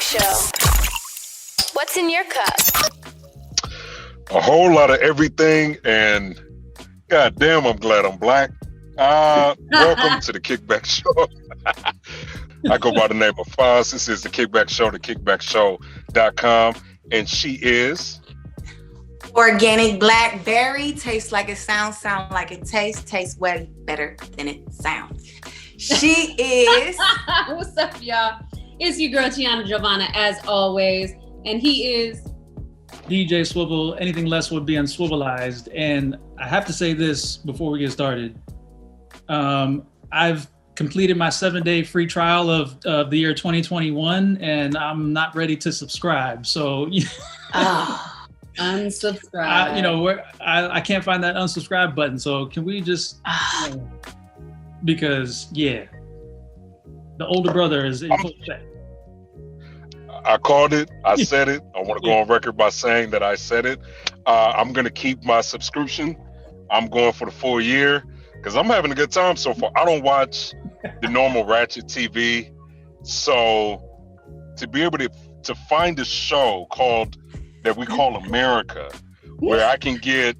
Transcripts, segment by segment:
Show. What's in your cup? A whole lot of everything, and goddamn, I'm glad I'm black. Welcome to the Kickback Show. I go by the name of Faahz. This is the Kickback Show, thekickbackshow.com, and she is Organic Blackberry. Tastes like it sounds like it tastes way better than it sounds. She is. What's up, y'all? It's your girl Tiana Giovanna, as always, and he is DJ Swivll. Anything less would be unswivillized. And I have to say this before we get started. I've completed my 7-day free trial of the year 2021, and I'm not ready to subscribe. So, unsubscribe. I can't find that unsubscribe button. So can we just, because the older brother is in full effect. I called it. I said it. I want to go on record by saying that I said it. I'm going to keep my subscription. I'm going for the full year because I'm having a good time so far. I don't watch the normal Ratchet TV. So to be able to find a show that we call America, where I can get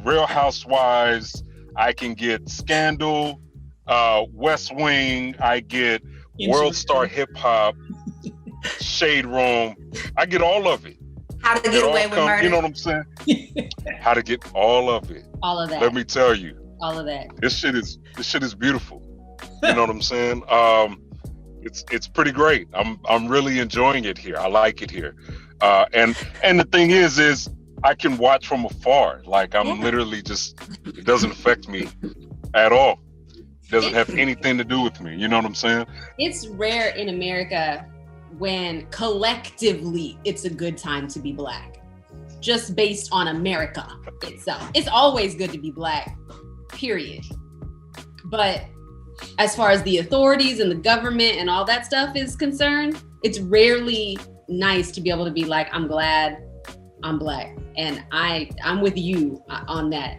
Real Housewives, I can get Scandal, West Wing, I get World Star Hip Hop, Shade Room. I get all of it. How to Get Away with Murder. You know what I'm saying? How to get all of it. All of that. Let me tell you. All of that. This shit is beautiful. You know what I'm saying? It's pretty great. I'm really enjoying it here. I like it here. And the thing is I can watch from afar. Like I'm literally just, it doesn't affect me at all. It doesn't have anything to do with me. You know what I'm saying? It's rare in America when collectively it's a good time to be black, just based on America itself. It's always good to be black, period. But as far as the authorities and the government and all that stuff is concerned, it's rarely nice to be able to be like, I'm glad I'm black. And I'm with you on that.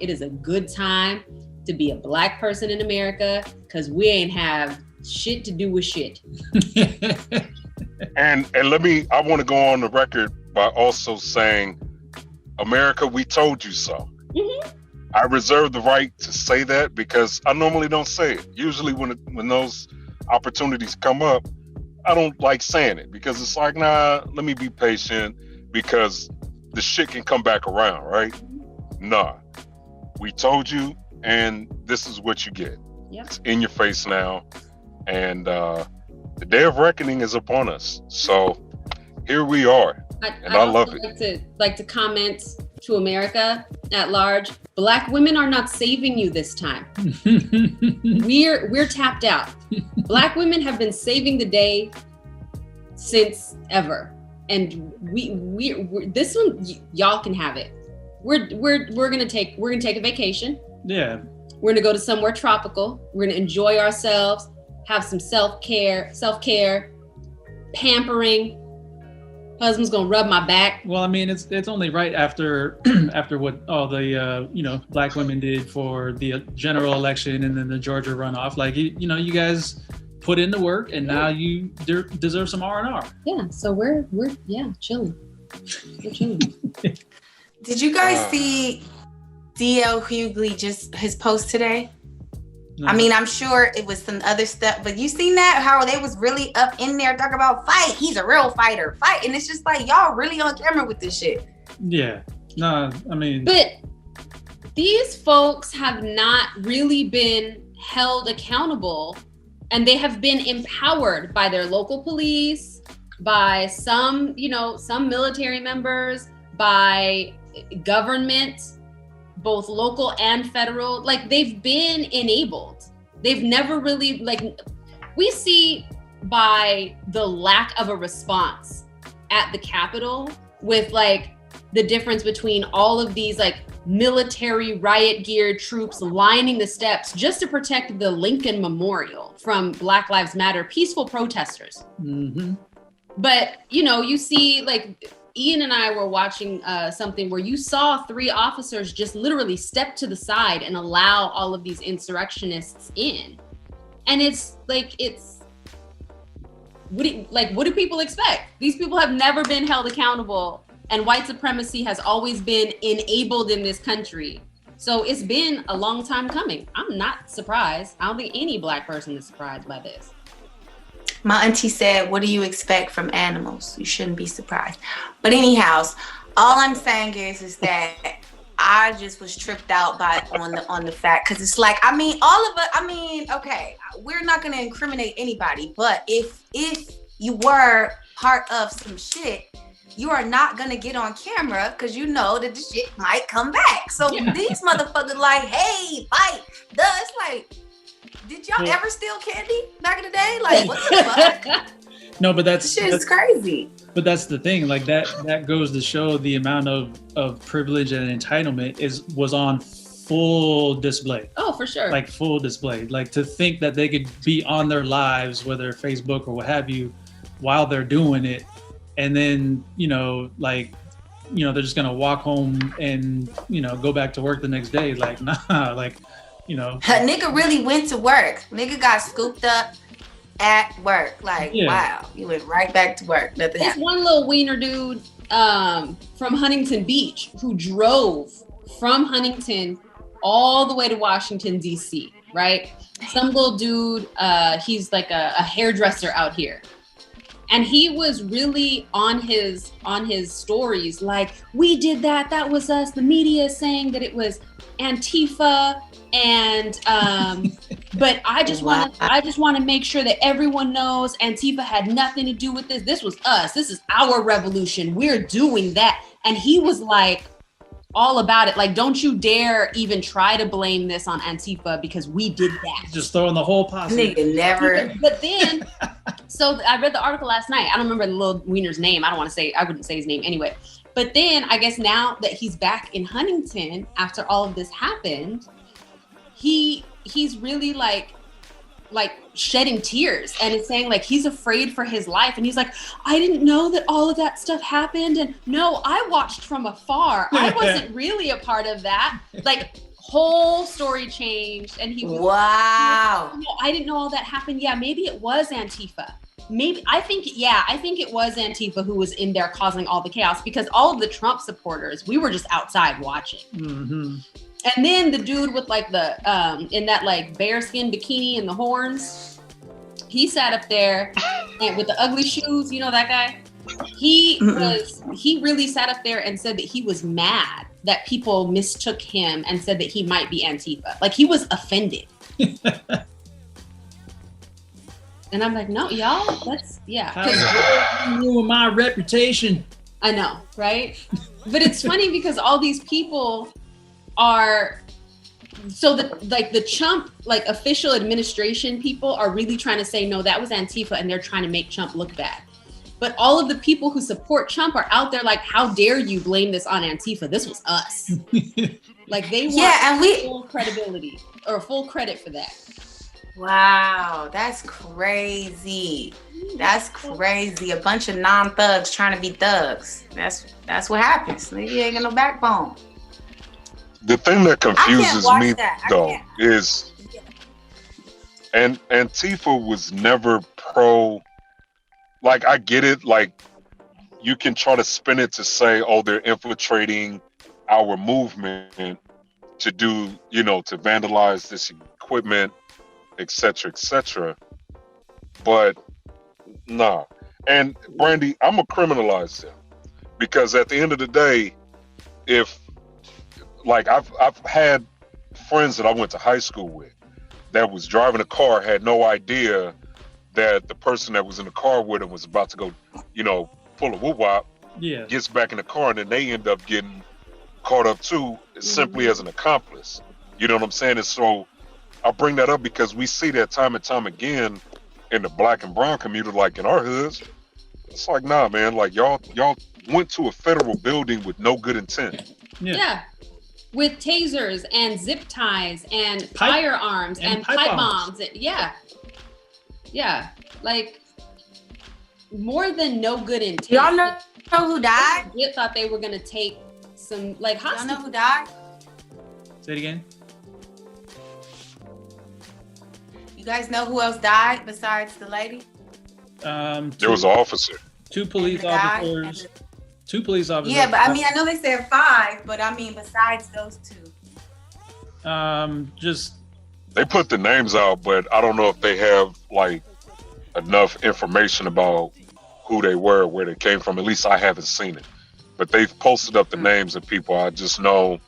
It is a good time to be a black person in America because we ain't have shit to do with shit. And I want to go on the record by also saying, America, we told you so. Mm-hmm. I reserve the right to say that because I normally don't say it. Usually when those opportunities come up, I don't like saying it because it's like, nah, let me be patient because the shit can come back around, right? Nah, we told you and this is what you get. Yep. It's in your face now. And the day of reckoning is upon us. So here we are. I love it. Like to comment to America at large, black women are not saving you this time. We're tapped out. Black women have been saving the day since ever. And we this one, y'all can have it. We're gonna take a vacation. Yeah. We're gonna go to somewhere tropical. We're gonna enjoy ourselves, have some self-care, pampering. Husband's gonna rub my back. Well, I mean, it's only right after what all the black women did for the general election and then the Georgia runoff. Like you guys put in the work, and now you deserve some R&R. Yeah, so we're chilling. We're chilling. Did you guys see D.L. Hughley just his post today? No. I mean, I'm sure it was some other stuff, but you seen that, how they was really up in there talking about fight. He's a real fighter, fight. And it's just like, y'all really on camera with this shit. Yeah. No, I mean. But these folks have not really been held accountable, and they have been empowered by their local police, by some military members, by government, both local and federal. Like, they've been enabled. They've never really, we see by the lack of a response at the Capitol with the difference between all of these military riot gear troops lining the steps just to protect the Lincoln Memorial from Black Lives Matter peaceful protesters. Mm-hmm. But, you see Ian and I were watching something where you saw 3 officers just literally step to the side and allow all of these insurrectionists in. And it's what do people expect? These people have never been held accountable, and white supremacy has always been enabled in this country. So it's been a long time coming. I'm not surprised. I don't think any Black person is surprised by this. My auntie said, what do you expect from animals? You shouldn't be surprised. But anyhow, all I'm saying is that I just was tripped out on the fact, because it's like, I mean, all of us, I mean, okay, we're not going to incriminate anybody, but if you were part of some shit, you are not going to get on camera because you know that the shit might come back. So these motherfuckers like, hey, fight. Duh, it's like, did y'all ever steal candy back in the day? Like, what the fuck? No, but this shit is crazy. But that's the thing. Like that goes to show the amount of privilege and entitlement was on full display. Oh, for sure. Like full display. Like to think that they could be on their lives, whether Facebook or what have you, while they're doing it. And then, they're just going to walk home and, go back to work the next day. Like, nah, like, Nigga really went to work. Nigga got scooped up at work. Like, wow, you went right back to work. Nothing happened. One little wiener dude from Huntington Beach who drove from Huntington all the way to Washington, D.C., right? Some little dude, he's like a hairdresser out here. And he was really on his stories like, we did that. That was us. The media is saying that it was Antifa, and but I just want to make sure that everyone knows Antifa had nothing to do with this. This was us. This is our revolution. We're doing that. And he was like all about it. Like, don't you dare even try to blame this on Antifa because we did that. Just throwing the whole posse. Nigga never. But then, so I read the article last night. I don't remember the little wiener's name. I wouldn't say his name anyway. But then I guess now that he's back in Huntington after all of this happened, he's really like shedding tears, and it's saying like he's afraid for his life, and he's like, I didn't know that all of that stuff happened, and no, I watched from afar. I wasn't really a part of that. Like, whole story changed, and he was wow. No, I didn't know all that happened. Yeah, maybe it was Antifa. I think it was Antifa who was in there causing all the chaos, because all of the Trump supporters, we were just outside watching. Mm-hmm. And then the dude with like the in that like bearskin bikini and the horns, he sat up there and with the ugly shoes, you know that guy? He really sat up there and said that he was mad that people mistook him and said that he might be Antifa. Like, he was offended. And I'm like, no, y'all, that's, How ruin my reputation. I know, right? But it's funny because all these people are, so the Trump, like, official administration people are really trying to say, no, that was Antifa, and they're trying to make Trump look bad. But all of the people who support Trump are out there like, how dare you blame this on Antifa? This was us. Like, they want full credibility or full credit for that. Wow, that's crazy. That's crazy. A bunch of non-thugs trying to be thugs. That's what happens. You ain't got no backbone. The thing that confuses me though is, and Antifa was never pro. Like, I get it. Like, you can try to spin it to say, oh, they're infiltrating our movement to do, to vandalize this equipment, etc., etc. But nah. And Brandi, I'm gonna criminalize them, because at the end of the day, if, like, I've had friends that I went to high school with that was driving a car, had no idea that the person that was in the car with him was about to go, pull a whoop-wop, gets back in the car, and then they end up getting caught up too, simply as an accomplice. You know what I'm saying? And so I bring that up because we see that time and time again in the Black and brown community, like in our hoods. It's like, nah, man, like y'all went to a federal building with no good intent. Yeah. With tasers and zip ties and firearms and pipe bombs. Yeah. Like, more than no good intent. Y'all know who died? They thought they were gonna take some, like, hostages. Y'all know who died? Say it again. You guys know who else died besides the lady? There was an officer. Two police officers. Two police officers. Yeah, but I mean, I know they said 5, but I mean, besides those 2. Just They put the names out, but I don't know if they have like enough information about who they were, where they came from. At least I haven't seen it. But they've posted up the names of people. I just know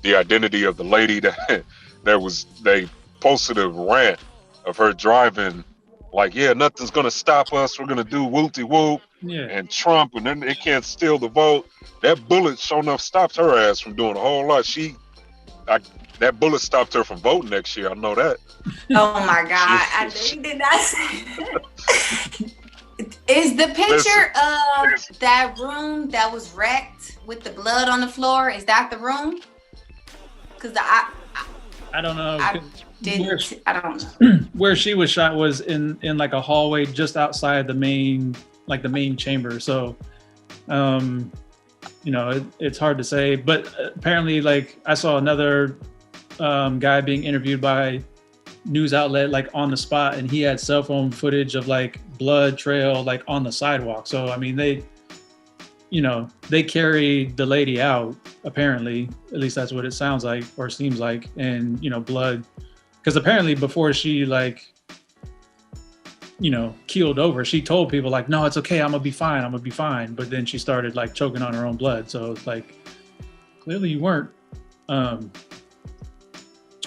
the identity of the lady that they posted a rant of her driving like, yeah, nothing's gonna stop us. We're gonna do whoopty whoop. Yeah. And Trump, and then they can't steal the vote. That bullet sure enough stopped her ass from doing a whole lot. That bullet stopped her from voting next year. I know that. Oh my God. I did not say that. Is the picture of that room that was wrecked with the blood on the floor, is that the room? Because I don't know. I don't know. Where she was shot was in like a hallway just outside the main chamber. So, it's hard to say. But apparently, like, I saw another guy being interviewed by news outlet like on the spot, and he had cell phone footage of like blood trail like on the sidewalk. So I mean, they carried the lady out, apparently. At least that's what it sounds like or seems like. And blood, because apparently before she keeled over, she told people like, no, it's okay, I'm gonna be fine. But then she started like choking on her own blood. So it's like, clearly you weren't.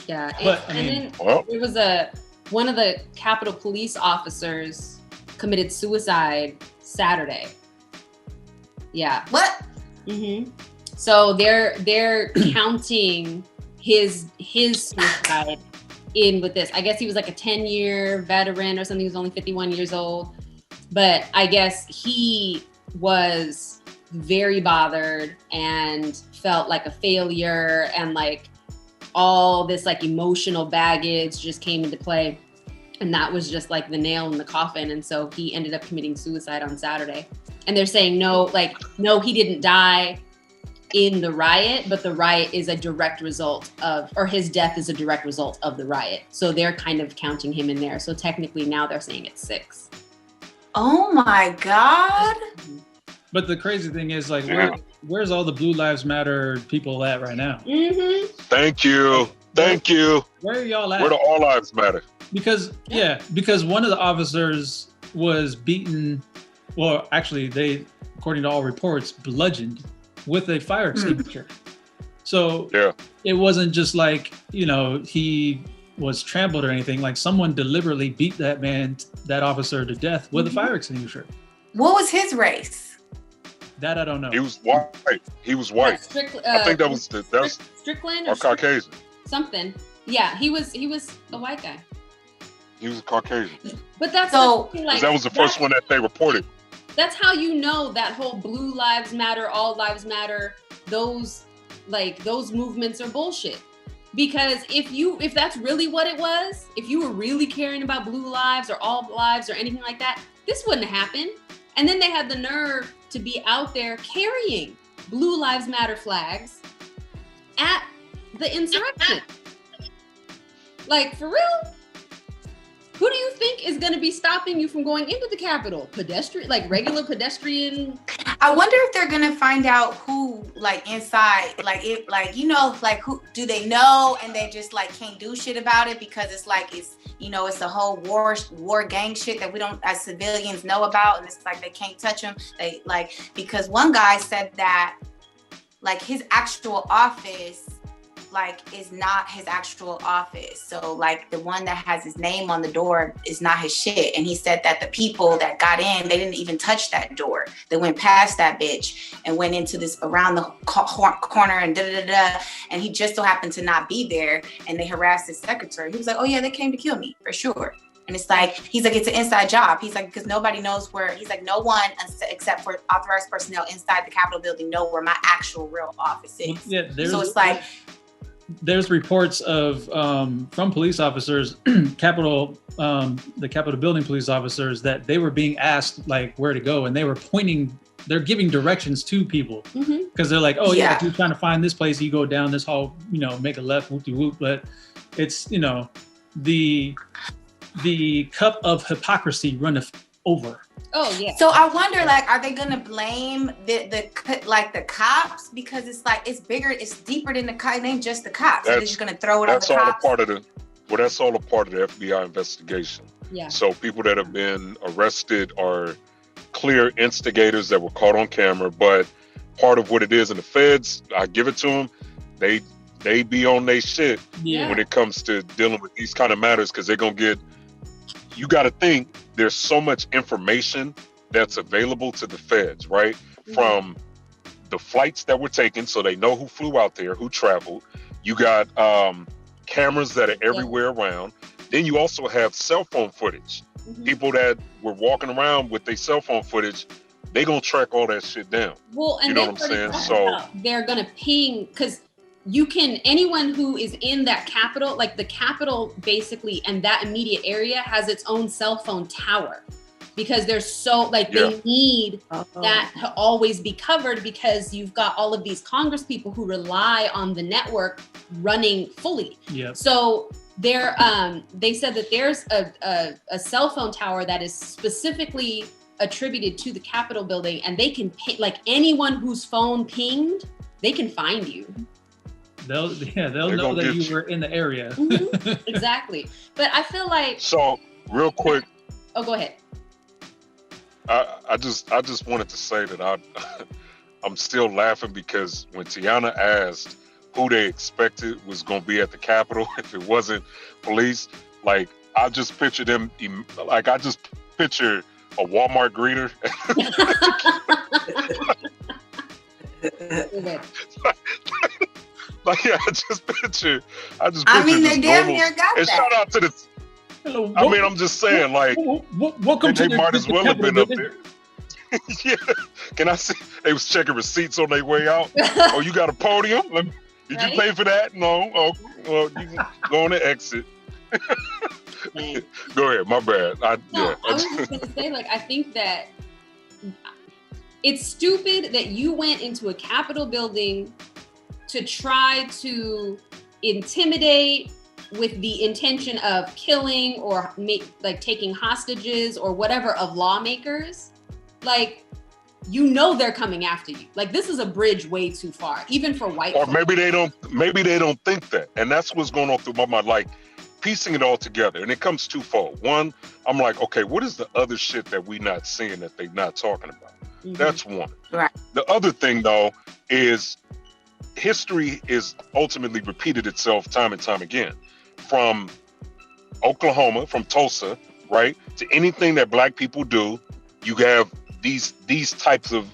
Yeah. There was one of the Capitol Police officers committed suicide Saturday. Yeah. What? Mm-hmm. So they're counting his suicide in with this. I guess he was like a 10-year veteran or something. He was only 51 years old. But I guess he was very bothered and felt like a failure, and like all this like emotional baggage just came into play. And that was just like the nail in the coffin. And so he ended up committing suicide on Saturday. And they're saying, no, he didn't die in the riot, but the riot is a direct result or his death is a direct result of the riot. So they're kind of counting him in there. So technically now they're saying it's 6. Oh my God. But the crazy thing is like, where's all the Blue Lives Matter people at right now? Mm-hmm. Thank you. Where are y'all at? Where do all lives matter? Because one of the officers was beaten, well, actually they, according to all reports, bludgeoned with a fire extinguisher. So it wasn't just like, he was trampled or anything. Like someone deliberately beat that officer to death with a fire extinguisher. What was his race? That I don't know. He was white. I think that was Strickland or Caucasian. Something. Yeah, he was a white guy. He was a Caucasian. But that's so like, that was the first one that they reported. That's how that whole Blue Lives Matter, All Lives Matter, those movements are bullshit. Because if that's really what it was, if you were really caring about blue lives or all lives or anything like that, this wouldn't happen. And then they had the nerve to be out there carrying Blue Lives Matter flags at the insurrection. Like, for real? Who do you think is going to be stopping you from going into the Capitol? Regular pedestrian? I wonder if they're going to find out who, inside, who do they know, and they just, can't do shit about it because it's the whole war gang shit that we don't, as civilians, know about, and it's like they can't touch them. Because one guy said that, his actual office, is not his actual office. So the one that has his name on the door is not his shit. And he said that the people that got in, they didn't even touch that door. They went past that bitch and went into this around the corner and and he just so happened to not be there. And they harassed his secretary. He was like, oh yeah, they came to kill me for sure. And it's it's an inside job. He's because nobody knows where, no one except for authorized personnel inside the Capitol building know where my actual real office is. Yeah, so it's there's reports of from police officers, the Capitol building police officers, that they were being asked where to go, and they're giving directions to people because they're like, oh yeah, if you're trying to find this place, you go down this hall, make a left, whoop de whoop. But it's the cup of hypocrisy over. Oh yeah. So I wonder, like, are they gonna blame the cops, because it's like it's bigger, it's deeper than the cops. It ain't just the cops. So they're just gonna throw it on the cops. That's all a part of that's all a part of the FBI investigation. Yeah. So people that have been arrested are clear instigators that were caught on camera, but part of what it is in the feds, I give it to them, they be on their shit when it comes to dealing with these kind of matters, because they're gonna get. You got to think there's so much information that's available to the feds, right? Mm-hmm. From the flights that were taken, so they know who flew out there, who traveled. You got cameras that are everywhere around. Then you also have cell phone footage. Mm-hmm. People that were walking around with their cell phone footage, they gonna track all that shit down. Well, and you know what I'm saying? So they're gonna ping, because anyone who is in that Capitol, like the Capitol basically, and that immediate area has its own cell phone tower, because they're so they need that to always be covered, because you've got all of these Congress people who rely on the network running fully. Yeah. So they said that there's a cell phone tower that is specifically attributed to the Capitol building, and they can anyone whose phone pinged, they can find you. They'll know that you were in the area. Mm-hmm. Exactly. But I feel like. So real quick. Oh, go ahead. I just wanted to say that I'm still laughing, because when Tiana asked who they expected was going to be at the Capitol if it wasn't police, like I just pictured them, like I just picture a Walmart greeter. Like, yeah, I just picture. I mean, they damn near got and that. Shout out to the. Hello, I mean, I'm just saying, like, welcome they to might as well have been up building. there. Yeah, can I see? They was checking receipts on their way out. Oh, you got a podium? Did you pay for that? No. Oh, well, you can go on the exit. Go ahead. My bad. I was just gonna say, like, I think that it's stupid that you went into a Capitol building to try to intimidate with the intention of killing or taking hostages or whatever of lawmakers. Like, you know they're coming after you. Like, this is a bridge way too far, even for white Or folks. maybe they don't think that. And that's what's going on through my mind, like piecing it all together. And it comes twofold. One, I'm like, okay, what is the other shit that we not seeing that they not talking about? Mm-hmm. That's one. Right. The other thing, though, is history is ultimately repeated itself time and time again. From Oklahoma, from Tulsa, right, to anything that Black people do, you have these types of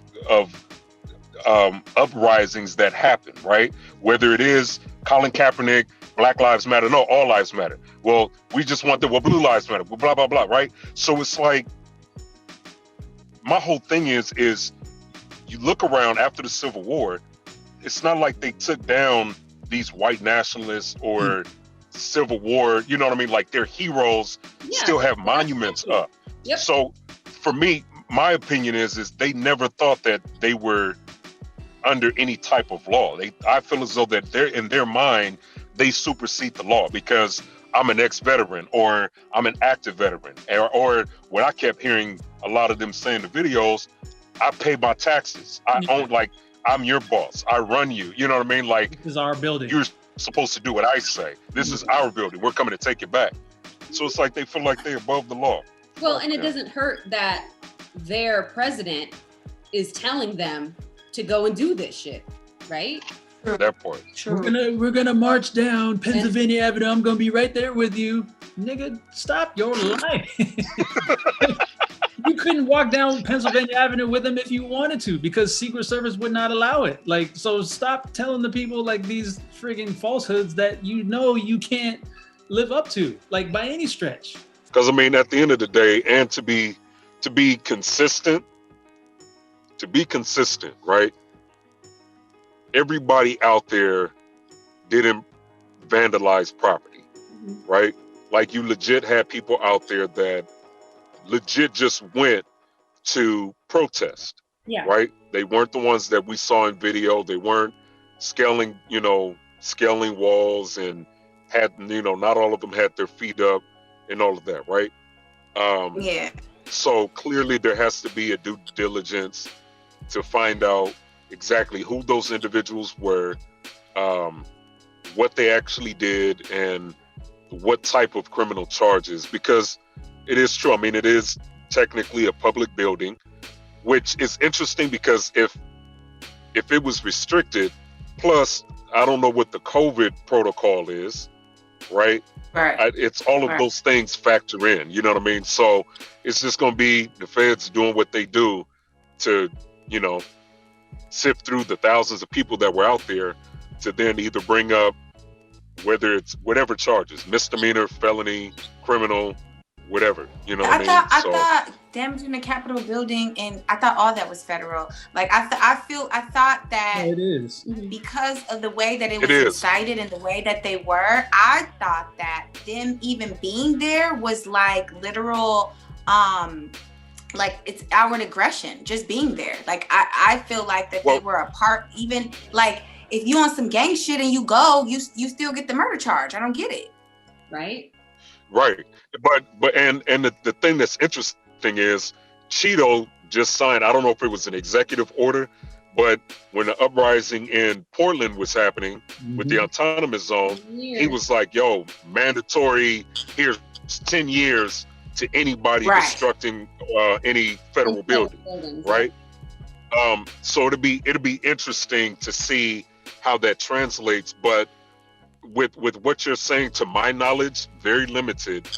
uprisings that happen, right? Whether it is Colin Kaepernick, Black Lives Matter, no, all lives matter. Well, we just want Blue Lives Matter, blah, blah, blah, right? So it's like, my whole thing is you look around after the Civil War, it's not like they took down these white nationalists or Civil War, you know what I mean? Like, their heroes still have monuments up. Yep. So for me, my opinion is they never thought that they were under any type of law. I feel as though that they're in their mind, they supersede the law because I'm an ex-veteran or I'm an active veteran, or what I kept hearing a lot of them saying in the videos, I pay my taxes. I own, like, I'm your boss. I run you. You know what I mean? Like, this is our building. You're supposed to do what I say. This is our building. We're coming to take it back. So it's like they feel like they're above the law. Well, and it doesn't hurt that their president is telling them to go and do this shit, right? That part. True. We're gonna march down Pennsylvania Avenue. I'm gonna be right there with you, nigga. Stop your life. You couldn't walk down Pennsylvania Avenue with them if you wanted to, because Secret Service would not allow it. Like, so stop telling the people like these frigging falsehoods that you know you can't live up to, like, by any stretch. Because I mean, at the end of the day, and to be consistent, right? Everybody out there didn't vandalize property, right? Like, you legit had people out there that legit just went to protest, right? They weren't the ones that we saw in video. They weren't scaling walls and had, not all of them had their feet up and all of that, right? So clearly there has to be a due diligence to find out exactly who those individuals were, what they actually did, and what type of criminal charges, because it is true. I mean, it is technically a public building, which is interesting because if it was restricted, plus I don't know what the COVID protocol is, right? Right. It's all of those things factor in, you know what I mean? So it's just going to be the feds doing what they do to, you know, sift through the thousands of people that were out there to then either bring up whether it's whatever charges, misdemeanor, felony, criminal, whatever, you know what I mean? I thought Dems in the Capitol building, and I thought all that was federal. Like I thought that it is because of the way that it was incited and the way that they were. I thought that them even being there was like literal, like it's outward aggression just being there. Like I feel like that they were a part. Even like if you on some gang shit and you go, you still get the murder charge. I don't get it. Right. Right. But the thing that's interesting is Cheeto just signed, I don't know if it was an executive order, but when the uprising in Portland was happening with the autonomous zone, he was like, yo, mandatory, here's 10 years to anybody destructing any federal building, right? So it'll be interesting to see how that translates, but with what you're saying, to my knowledge, very limited.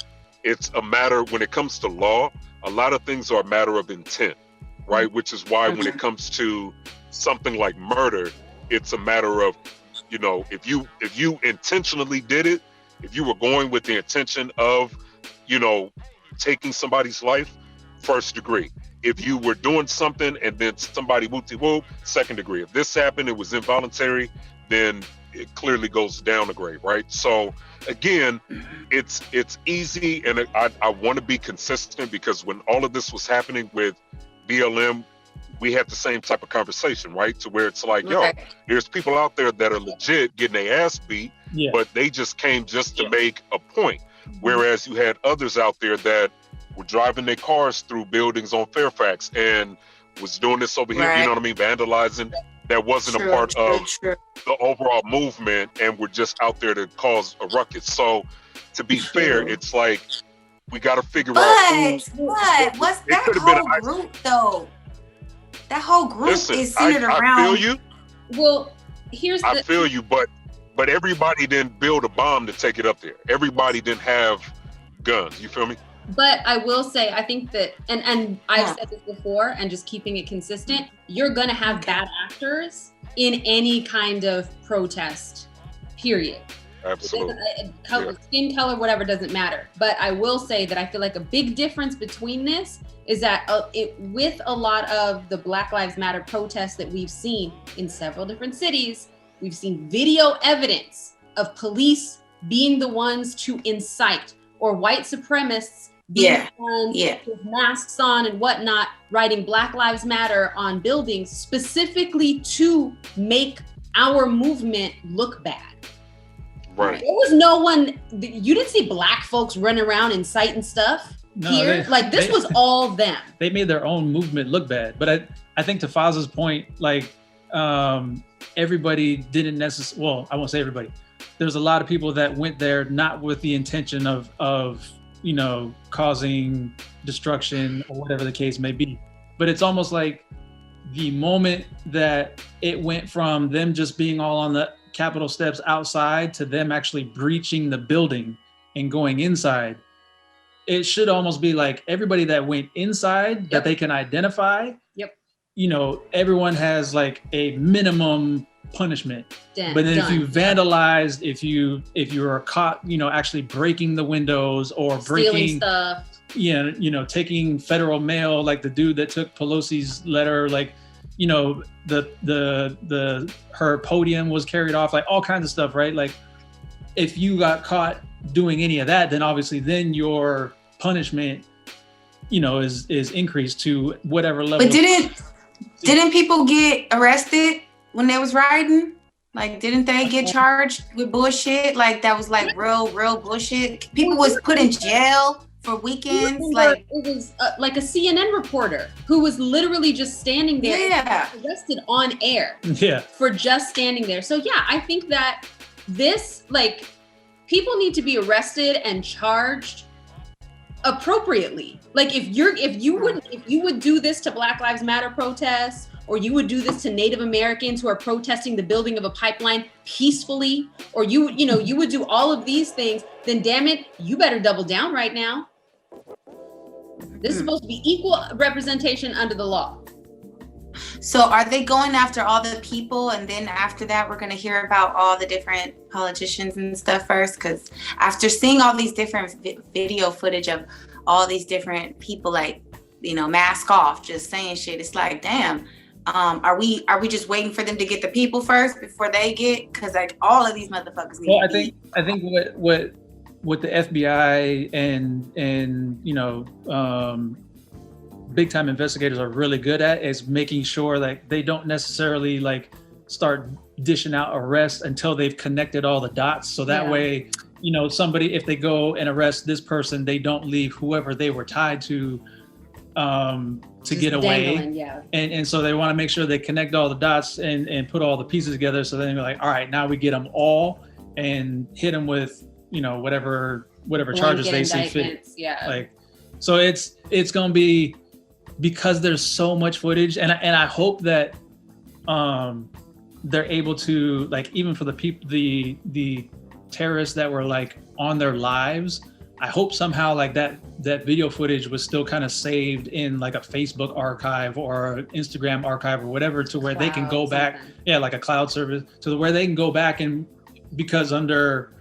It's a matter, when it comes to law, a lot of things are a matter of intent, right? Which is why when it comes to something like murder, it's a matter of, you know, if you intentionally did it, if you were going with the intention of, you know, taking somebody's life, first degree. If you were doing something and then somebody whoop-de-whoop, second degree. If this happened, it was involuntary, then it clearly goes down a grade, right? So again, it's easy, and I want to be consistent, because when all of this was happening with BLM, we had the same type of conversation, right? To where it's like, yo, there's people out there that are legit getting their ass beat, but they just came just to make a point. Whereas you had others out there that were driving their cars through buildings on Fairfax and was doing this over here, you know what I mean, vandalizing. That wasn't a part of the overall movement, and we're just out there to cause a ruckus. So to be fair, it's like we got to figure out But what's that whole group though? That whole group is centered around. I feel you. Well, I feel you, but everybody didn't build a bomb to take it up there. Everybody didn't have guns. You feel me? But I will say, I think that, and I've said this before, and just keeping it consistent, you're going to have bad actors in any kind of protest, period. Absolutely. Skin color, whatever, doesn't matter. But I will say that I feel like a big difference between this is that with a lot of the Black Lives Matter protests that we've seen in several different cities, we've seen video evidence of police being the ones to incite, or white supremacists being the ones with masks on and whatnot, writing Black Lives Matter on buildings specifically to make our movement look bad. Right. There was no one, you didn't see Black folks running around inciting stuff here. This was all them. They made their own movement look bad. But I think to Faahz's point, like everybody didn't necessarily, well, I won't say everybody. There's a lot of people that went there not with the intention of you know, causing destruction or whatever the case may be. But it's almost like the moment that it went from them just being all on the Capitol steps outside to them actually breaching the building and going inside, it should almost be like everybody that went inside that they can identify, you know, everyone has like a minimum punishment. But then if you vandalized, if you are caught, you know, actually breaking the windows or breaking stuff, you know, taking federal mail, like the dude that took Pelosi's letter, like, you know, her podium was carried off, like all kinds of stuff, right? Like if you got caught doing any of that, then obviously then your punishment, you know, is increased to whatever level. But didn't people get arrested when they was riding? Like, didn't they get charged with bullshit? Like that was like real bullshit. People was put in jail for weekends. Like it was like a CNN reporter who was literally just standing there, arrested on air, for just standing there. So yeah, I think that this, like, people need to be arrested and charged appropriately. Like if you would do this to Black Lives Matter protests, or you would do this to Native Americans who are protesting the building of a pipeline peacefully, or you would do all of these things, then damn it, you better double down right now. This is supposed to be equal representation under the law. So are they going after all the people, and then after that we're going to hear about all the different politicians and stuff first? Because after seeing all these different video footage of all these different people, like, mask off, just saying shit, it's like, damn, are we just waiting for them to get the people first before they get? Because like all of these motherfuckers need I think what the FBI and big time investigators are really good at is making sure that they don't necessarily like start dishing out arrests until they've connected all the dots. So that way, somebody, if they go and arrest this person, they don't leave whoever they were tied to get away. And so they want to make sure they connect all the dots and put all the pieces together. So then they're like, all right, now we get them all and hit them with, whatever charges they see fit. Like, so it's going to be, because there's so much footage, and I hope that they're able to, like, even for the people, the terrorists that were like on their lives, I hope somehow like that video footage was still kind of saved in like a Facebook archive or Instagram archive or whatever, to where they can go back, like a cloud service, to where they can go back, and because under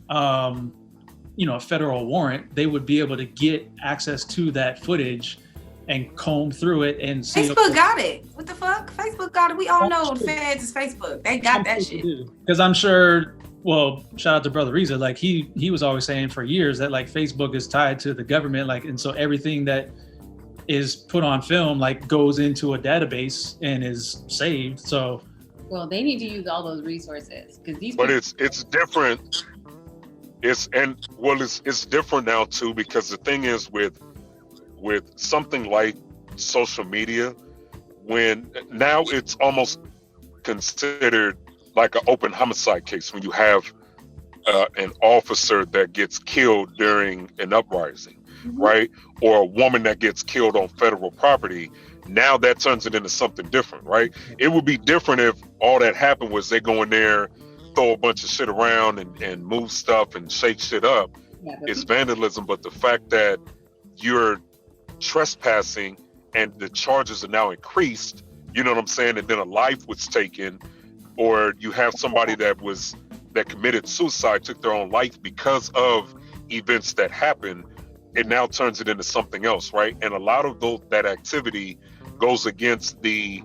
a federal warrant, they would be able to get access to that footage and comb through it and see. Facebook got it. What the fuck? Facebook got it. We all know the feds is Facebook. They got that shit. Because I'm sure, well, shout out to Brother Reza. Like he was always saying for years that like Facebook is tied to the government. Like, and so everything that is put on film like goes into a database and is saved. So. Well, they need to use all those resources because these. But it's different. It's different now too, because the thing is with something like social media, when now it's almost considered like an open homicide case when you have an officer that gets killed during an uprising, right? Or a woman that gets killed on federal property. Now that turns it into something different, right? It would be different if all that happened was they go in there, throw a bunch of shit around and move stuff and shake shit up. It's vandalism. But the fact that you're trespassing and the charges are now increased, you know what I'm saying, and then a life was taken, or you have somebody that committed suicide, took their own life because of events that happened, it now turns it into something else, right? And a lot of that activity goes against the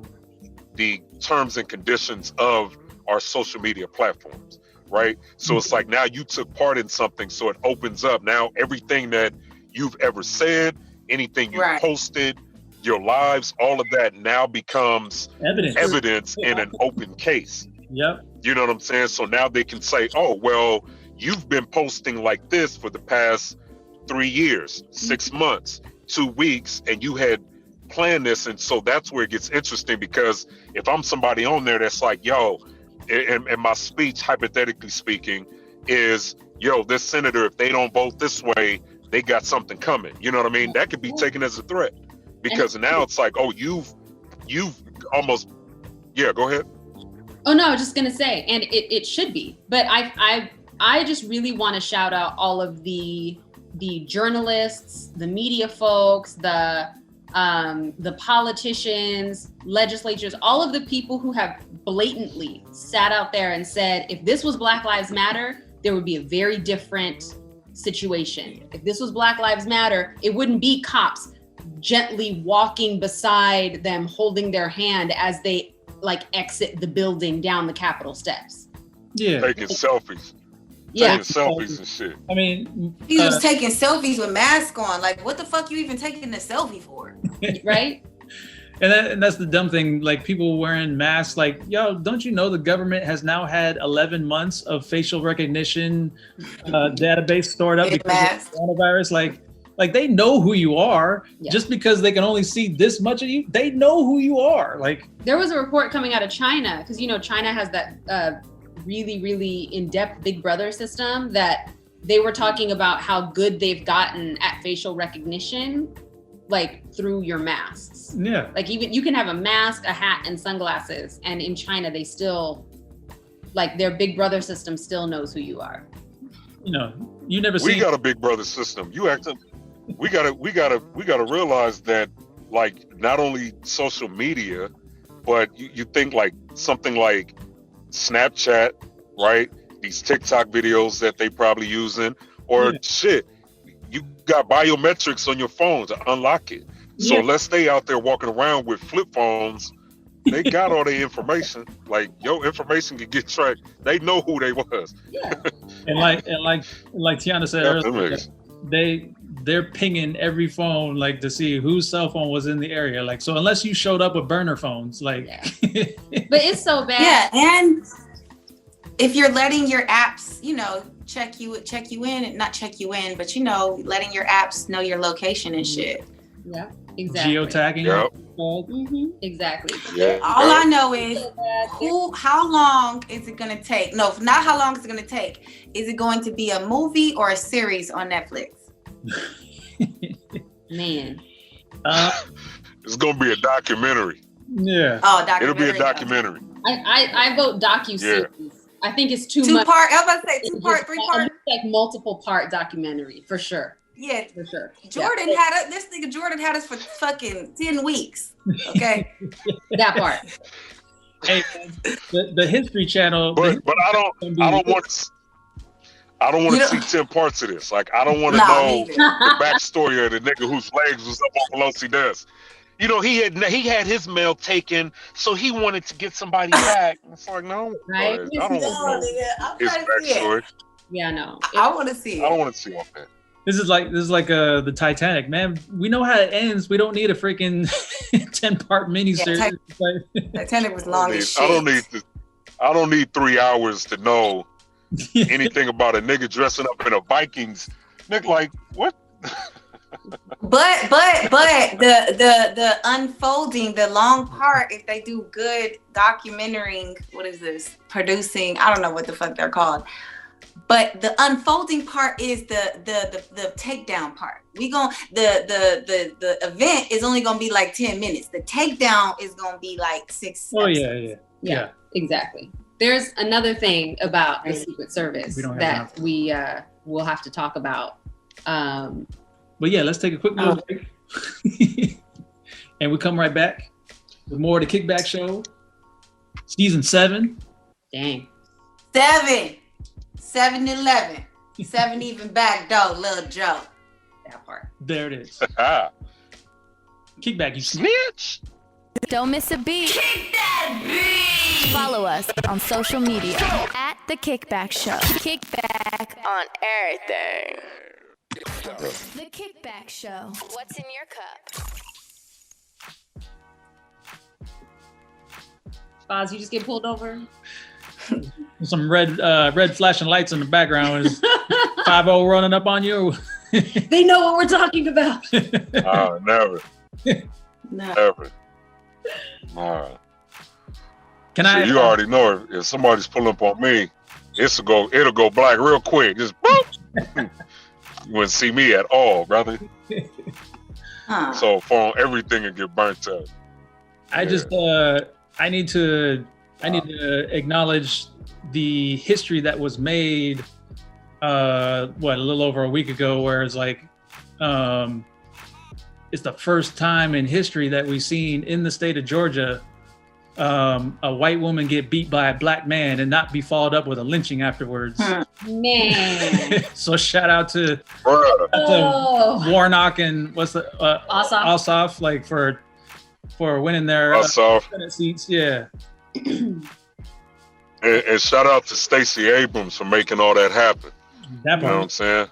terms and conditions of our social media platforms, right? So it's like now you took part in something, so it opens up now everything that you've ever said, anything you posted, your lives, all of that now becomes evidence in an open case. Yep. You know what I'm saying? So now they can say, oh, well, you've been posting like this for the past 3 years, 6 months, 2 weeks, and you had planned this. And so that's where it gets interesting, because if I'm somebody on there that's like, yo, and my speech, hypothetically speaking, is, yo, this senator, if they don't vote this way, they got something coming. You know what I mean? That could be taken as a threat, because now it's like, oh, you've almost, go ahead. Oh no, I was just gonna say, and it should be, but I just really want to shout out all of the journalists, the media folks, the politicians, legislatures, all of the people who have blatantly sat out there and said, if this was Black Lives Matter, there would be a very different situation. If this was Black Lives Matter, it wouldn't be cops gently walking beside them, holding their hand as they like exit the building down the Capitol steps. Yeah. Taking selfies. Taking selfies and shit. I mean, he was taking selfies with masks on. Like, what the fuck you even taking a selfie for? Right? And that's the dumb thing. Like, people wearing masks. Like, yo, don't you know the government has now had 11 months of facial recognition database stored up because of coronavirus? Like, Like they know who you are. Yeah. Just because they can only see this much of you, they know who you are. Like there was a report coming out of China, because China has that really, really in-depth Big Brother system, that they were talking about how good they've gotten at facial recognition, like through your masks. Yeah. Like even you can have a mask, a hat, and sunglasses, and in China they still, like their Big Brother system still knows who you are. You never see. We got a Big Brother system. We gotta realize that, like, not only social media, but you think like something like Snapchat, right? These TikTok videos that they probably using, or shit, you got biometrics on your phone to unlock it. So unless they out there walking around with flip phones, they got all their information. Like your information can get tracked. They know who they was. Yeah. and like Tiana said earlier, they're pinging every phone, like, to see whose cell phone was in the area. Like, so unless you showed up with burner phones, like. Yeah. But it's so bad. Yeah, and if you're letting your apps, check you in, not check you in, but letting your apps know your location and shit. Yeah, exactly. Geotagging. Yep. Mm-hmm. Exactly. Yeah. All I know is how long is it gonna take? No, not how long is it gonna take. Is it going to be a movie or a series on Netflix? Man. It's gonna be a documentary. Yeah. Oh, documentary. It'll be a documentary. I vote docu-series. Yeah. I think it's too much. Two-part. I was about to say 2 part, 3 part. Like multiple part documentary for sure. Yeah, for sure. Jordan had us. This nigga Jordan had us for fucking 10 weeks. Okay. That part. Hey, the History Channel. But I don't want to see 10 parts of this. Like, I don't want to know the backstory of the nigga whose legs was up on Pelosi's desk. He had his mail taken, so he wanted to get somebody back. It's like, no, right? I don't want to know his backstory. Yeah, no. I want to see it. I don't want to see all that. This is like the Titanic, man. We know how it ends. We don't need a freaking 10-part miniseries. Titanic was long as shit. I don't need 3 hours to know anything about a nigga dressing up in a Vikings. Nigga, like, what? But the unfolding, the long part, if they do good documenting, producing, I don't know what the fuck they're called. But the unfolding part is the takedown part. The event is only gonna be like 10 minutes. The takedown is gonna be like 6. Oh yeah, exactly. There's another thing about the Secret Service that we will have to talk about. But yeah, let's take a quick little break, and we come right back with more of the Kickback Show, season 7. Dang. 7-11. 7 even back door, little Joe. That part. There it is. Kickback, you snitch. Don't miss a beat. Kick that beat. Follow us on social media at The Kickback Show. Kickback on everything. The Kickback Show. What's in your cup? Faahz, you just get pulled over? Some red flashing lights in the background. Is 5-0 running up on you? They know what we're talking about. Oh, never. No. Never. Nah. You I already know if somebody's pulling up on me, it'll go black real quick. Just boop. You wouldn't see me at all, brother. So phone, everything will get burnt up. I need to acknowledge the history that was made a little over a week ago, where it's like it's the first time in history that we've seen in the state of Georgia a white woman get beat by a black man and not be followed up with a lynching afterwards. Man. So shout out to Warnock and Ossoff, like for winning their Senate seats. Yeah. And shout out to Stacey Abrams for making all that happen. You know what I'm saying?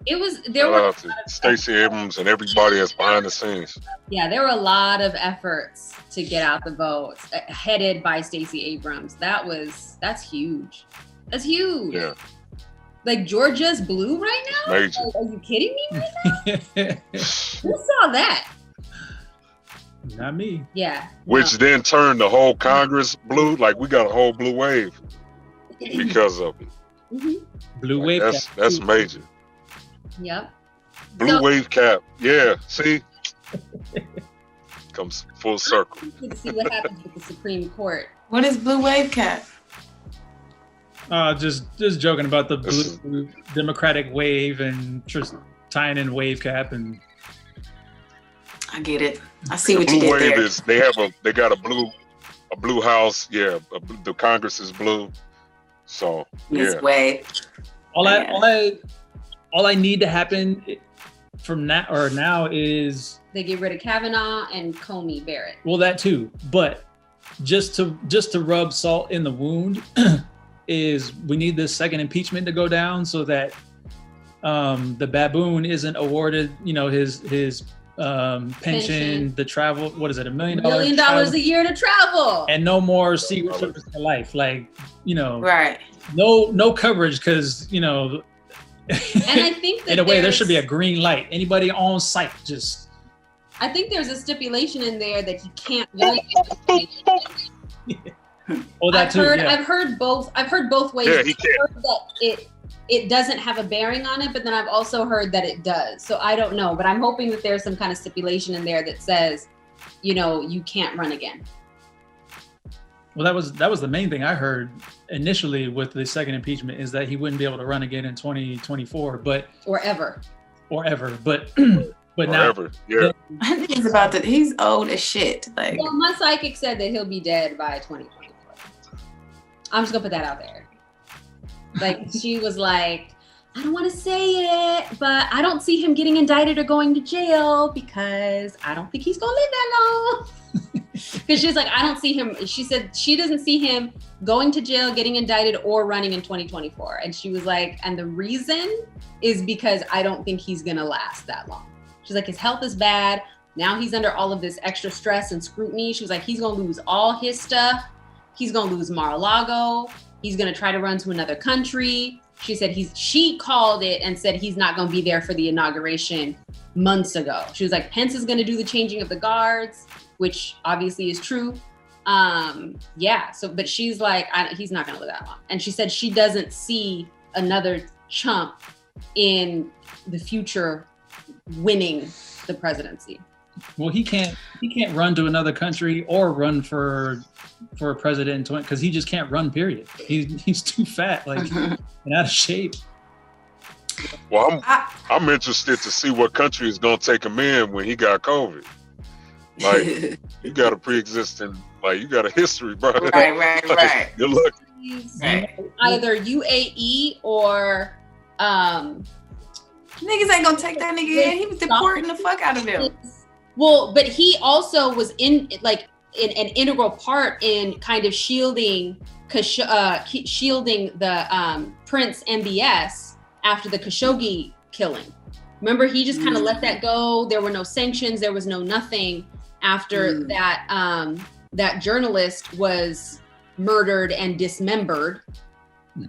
There were Stacey Abrams and everybody that's behind the scenes. Yeah, there were a lot of efforts to get out the vote, headed by Stacey Abrams. That's huge. That's huge. Yeah. Like Georgia's blue right now? Major. Like, are you kidding me right now? Who saw that? Not me. Yeah. Which then turned the whole Congress blue. Like we got a whole blue wave because of it. Mm-hmm. Blue Like, wave. that's major. Yep. Blue wave cap. Yeah. See? Comes full circle. I'm interested to see what happens with the Supreme Court. What is blue wave cap? Just joking about the blue Democratic wave and just tying in wave cap and. I get it. I see what Blue you did wave there. is they got a blue house. Yeah, the Congress is blue. So This yeah. wave. All I need to happen from now is They get rid of Kavanaugh and Comey Barrett. well that too, but just to rub salt in the wound is we need this second impeachment to go down so that the baboon isn't awarded his pension, the travel, what is it, $1 million? $1 million a year to travel. And no more Secret Service for life. Like, Right. no coverage because, And I think that in a way there should be a green light. Anybody on site just. I think there's a stipulation in there that he can't run. Oh, that too. Yeah. I've heard both ways. Yeah, he I've heard that it doesn't have a bearing on it, but then I've also heard that it does. So I don't know, but I'm hoping that there's some kind of stipulation in there that says, you can't run again. Well, that was the main thing I heard initially with the second impeachment is that he wouldn't be able to run again in 2024, or ever. But now, Yeah. I think he's about to. He's old as shit. Like, Well, my psychic said that he'll be dead by 2024. I'm just gonna put that out there. Like, she was like, I don't want to say it, but I don't see him getting indicted or going to jail because I don't think he's gonna live that long. Because she's like, I don't see him. She said she doesn't see him going to jail, getting indicted, or running in 2024. And she was like, and the reason is because I don't think he's gonna last that long. She's like, his health is bad. Now he's under all of this extra stress and scrutiny. She was like, he's gonna lose all his stuff. He's gonna lose Mar-a-Lago. He's gonna try to run to another country. She said she called it and said he's not gonna be there for the inauguration months ago. She was like, Pence is gonna do the changing of the guards, which obviously is true. But she's like, he's not gonna live that long. And she said she doesn't see another chump in the future winning the presidency. well, he can't run to another country or run for president because he just can't run. Period. He's too fat, like and out of shape. Well, I'm interested to see what country is gonna take him in when he got COVID. Like, you got a pre-existing, like you got a history, bro. right. Good luck. Right. Either UAE or Niggas ain't gonna take that nigga in. He was deporting the fuck out of them. Well, but he also was in an integral part in kind of shielding the Prince MBS after the Khashoggi killing. Remember, he just kind of let that go. There were no sanctions. There was no nothing after that journalist was murdered and dismembered.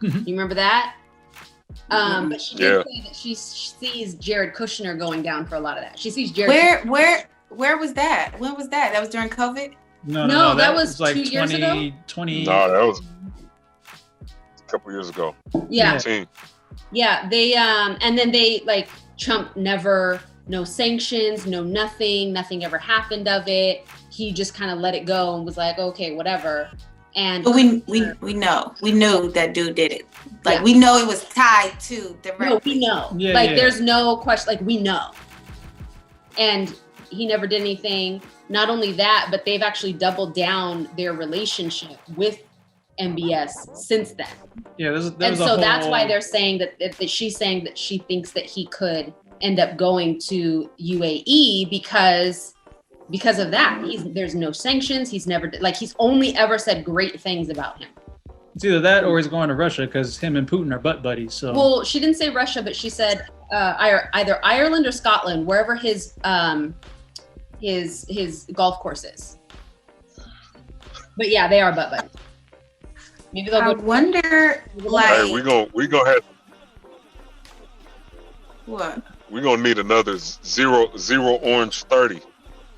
You remember that? But she did say that she sees Jared Kushner going down for a lot of that. She sees Jared. Where was that? When was that? That was during COVID? No, that was like 2 years ago. 2020. No, that was a couple years ago. Yeah. 15. Yeah, they and then they like Trump no sanctions, no nothing ever happened of it. He just kind of let it go and was like, okay, whatever. And But we knew that dude did it. Like, we know it was tied to the no, we know. There's no question. Like, we know. And he never did anything. Not only that, but they've actually doubled down their relationship with MBS since then. Yeah, that's why they're saying that she's saying that she thinks that he could end up going to UAE because of that. There's no sanctions. He's only ever said great things about him. It's either that or he's going to Russia because him and Putin are butt buddies. So well, she didn't say Russia, but she said either Ireland or Scotland, wherever his golf course is. But yeah, they are butt buddies. Maybe they'll I go. wonder, like, Hey, we gonna have What? We're gonna need another zero orange 30.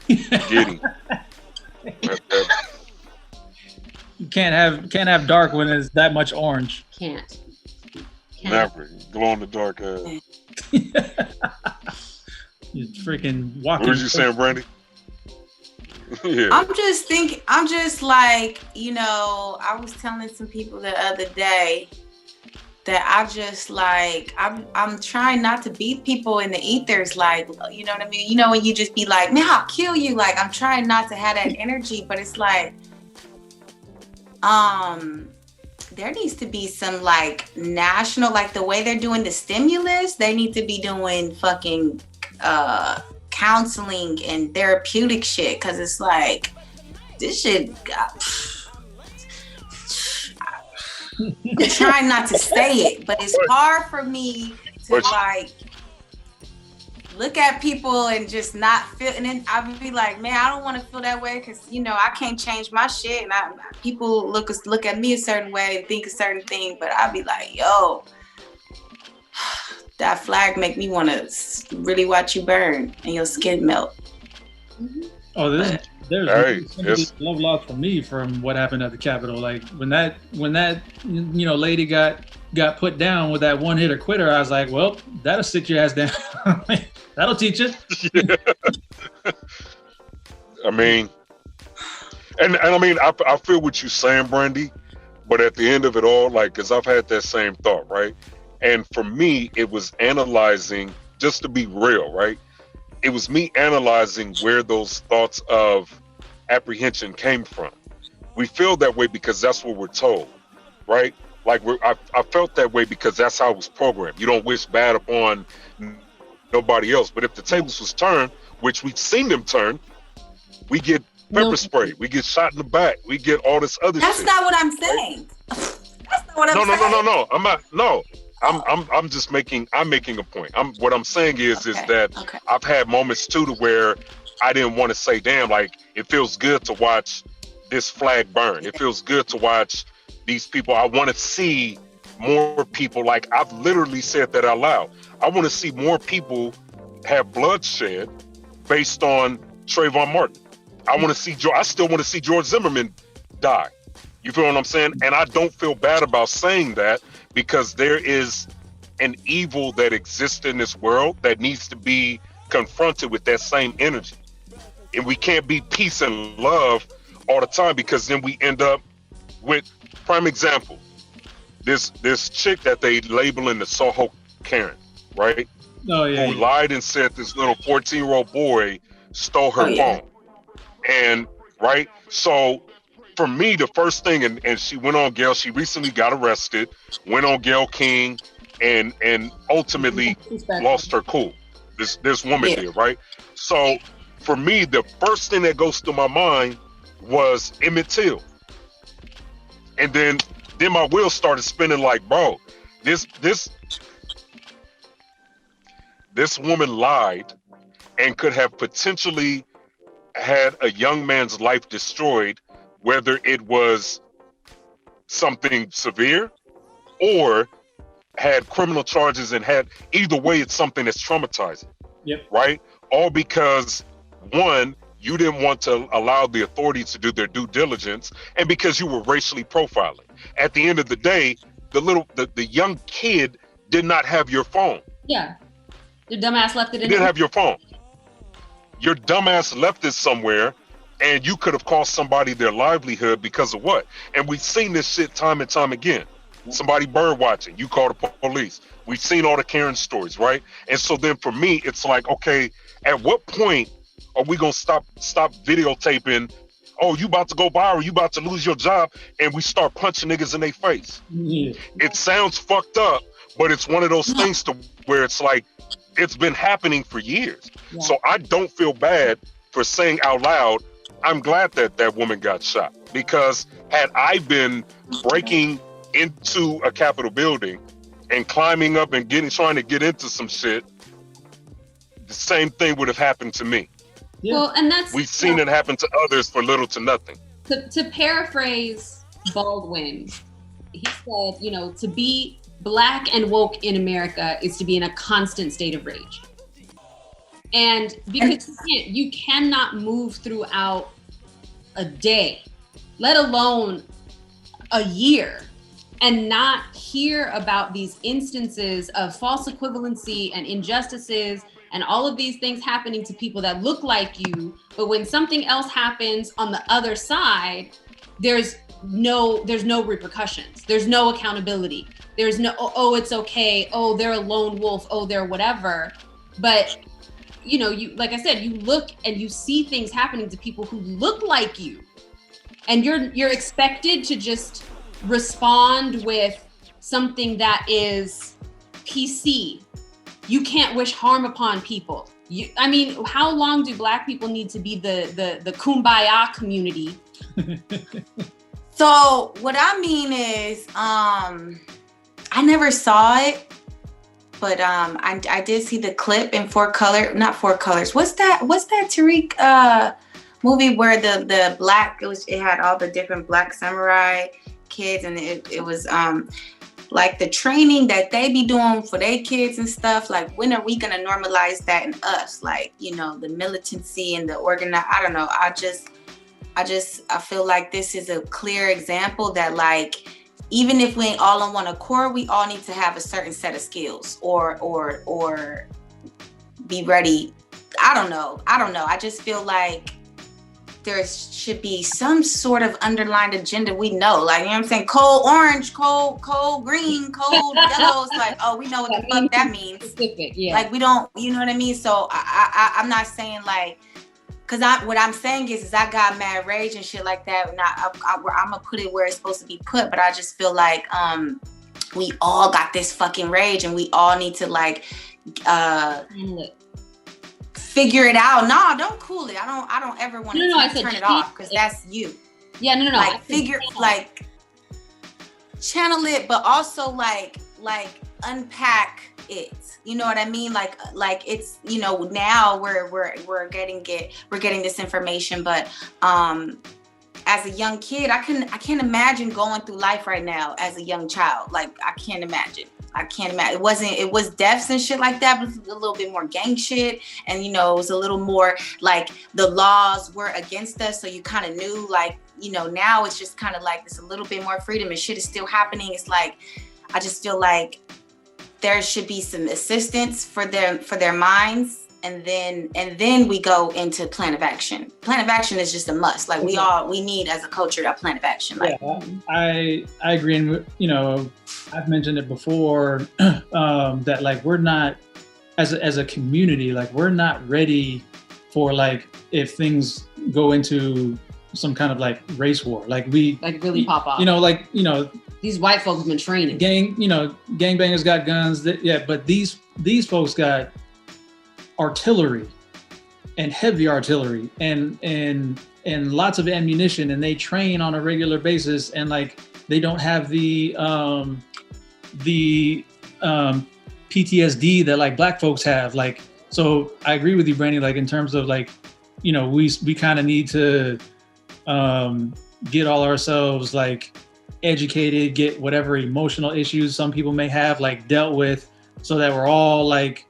Giddy. You can't have dark when it's that much orange. Can't. Never. Glow in the dark. You freaking walking. What was you saying, Brandi? Yeah. I'm just like, I was telling some people the other day that I just like, I'm trying not to beat people in the ethers, like, you know what I mean? When you just be like, man, I'll kill you. Like, I'm trying not to have that energy, but it's like, there needs to be some like national, like the way they're doing the stimulus, they need to be doing fucking counseling and therapeutic shit, because it's like, this shit, I'm trying not to say it, but it's hard for me to like look at people and just not feel, and then I would be like, man, I don't want to feel that way, because I can't change my shit, and people look at me a certain way and think a certain thing, but I'd be like, yo, that flag make me want to really watch you burn and your skin melt. Oh, there's love lost for me from what happened at the Capitol. Like when that lady got put down with that one hitter quitter, I was like, well, that'll sit your ass down. That'll teach it. Yeah. I mean, and I mean, I feel what you're saying, Brandi, but at the end of it all, like, because I've had that same thought, right? And for me, it was analyzing, just to be real, right? It was me analyzing where those thoughts of apprehension came from. We feel that way because that's what we're told, right? Like I felt that way because that's how it was programmed. You don't wish bad upon nobody else. But if the tables was turned, which we've seen them turn, we get pepper spray, we get shot in the back, we get all this other shit. That's not what I'm saying. That's not what I'm saying. No. I'm not. No. I'm just making a point. What I'm saying is that I've had moments too to where I didn't want to say, damn, like it feels good to watch this flag burn. It feels good to watch these people. I want to see more people. Like I've literally said that out loud. I want to see more people have bloodshed based on Trayvon Martin. I still want to see George Zimmerman die. You feel what I'm saying? And I don't feel bad about saying that, because there is an evil that exists in this world that needs to be confronted with that same energy. And we can't be peace and love all the time, because then we end up with, prime example, this chick that they label in the Soho Karen, right? Oh, yeah. Who lied and said this little 14-year-old boy stole her phone. And, right? So, for me, the first thing, and she went on Gayle, she recently got arrested, went on Gayle King, and ultimately lost her cool. This woman did, right? So for me, the first thing that goes through my mind was Emmett Till. And then my wheels started spinning like, bro, this woman lied and could have potentially had a young man's life destroyed, whether it was something severe or had criminal charges, and had either way, it's something that's traumatizing. Yep. Right? All because, one, you didn't want to allow the authorities to do their due diligence, and because you were racially profiling. At the end of the day, the young kid did not have your phone. Yeah. Your dumbass left it in. You didn't have your phone. Your dumbass left it somewhere, and you could have cost somebody their livelihood because of what? And we've seen this shit time and time again. Somebody bird watching, you call the police. We've seen all the Karen stories, right? And so then for me, it's like, okay, at what point are we gonna stop videotaping? Oh, you about to go viral, you about to lose your job, and we start punching niggas in their face. Yeah. It sounds fucked up, but it's one of those things to where it's like, it's been happening for years. Yeah. So I don't feel bad for saying out loud, I'm glad that woman got shot, because had I been breaking into a Capitol building and climbing up and trying to get into some shit, the same thing would have happened to me. Yeah. Well, and we've seen it happen to others for little to nothing. To paraphrase Baldwin, he said, to be Black and woke in America is to be in a constant state of rage. And because you cannot move throughout a day, let alone a year, and not hear about these instances of false equivalency and injustices and all of these things happening to people that look like you. But when something else happens on the other side, there's no repercussions. There's no accountability. There's no, oh, it's okay. Oh, they're a lone wolf. Oh, they're whatever. But you know, you, like I said, you look and you see things happening to people who look like you, and you're expected to just respond with something that is PC. You can't wish harm upon people. I mean, how long do Black people need to be the kumbaya community? So what I mean is, I never saw it, but I did see the clip in not Four Colors. What's that Tariq movie where the black, it had all the different Black samurai kids, and it was like the training that they be doing for their kids and stuff. Like, when are we gonna normalize that in us? Like, you know, the militancy and the organize. I don't know. I feel like this is a clear example that, like, even if we ain't all on one accord, we all need to have a certain set of skills or be ready. I don't know. I just feel like there should be some sort of underlined agenda. We know, like, you know what I'm saying? Cold orange, cold green, cold yellow. It's like, oh, we know what the fuck that means. Specific, yeah. Like, we don't, you know what I mean? So I'm not saying like, cause what I'm saying is I got mad rage and shit like that. And I'm gonna put it where it's supposed to be put, but I just feel like we all got this fucking rage, and we all need to like figure it out. No, don't cool it. I don't ever want to turn it off, because that's you. Yeah, no. Like, like channel it, but also like unpack it. You know what I mean? Like it's, you know, now we're getting this information, but as a young kid, I can't imagine going through life right now as a young child. Like, I can't imagine. It was deaths and shit like that, but it was a little bit more gang shit. And, you know, it was a little more like the laws were against us. So you kind of knew, like, you know, now it's just kind of like there's a little bit more freedom and shit is still happening. It's like, I just feel like there should be some assistance for their minds. And then we go into plan of action. Plan of action is just a must. Like, we need as a culture that plan of action. Like, yeah, I agree. And, you know, I've mentioned it before, that like, we're not, as a community, like, we're not ready for, like, if things go into some kind of like race war, like really pop off. You know, like, you know, these white folks have been training. Gangbangers got guns. But these folks got artillery and heavy artillery and lots of ammunition, and they train on a regular basis, and like, they don't have the PTSD that like Black folks have. Like, so I agree with you, Brandi, like, in terms of like, you know, we kind of need to get all ourselves like educated, get whatever emotional issues some people may have like dealt with, so that we're all like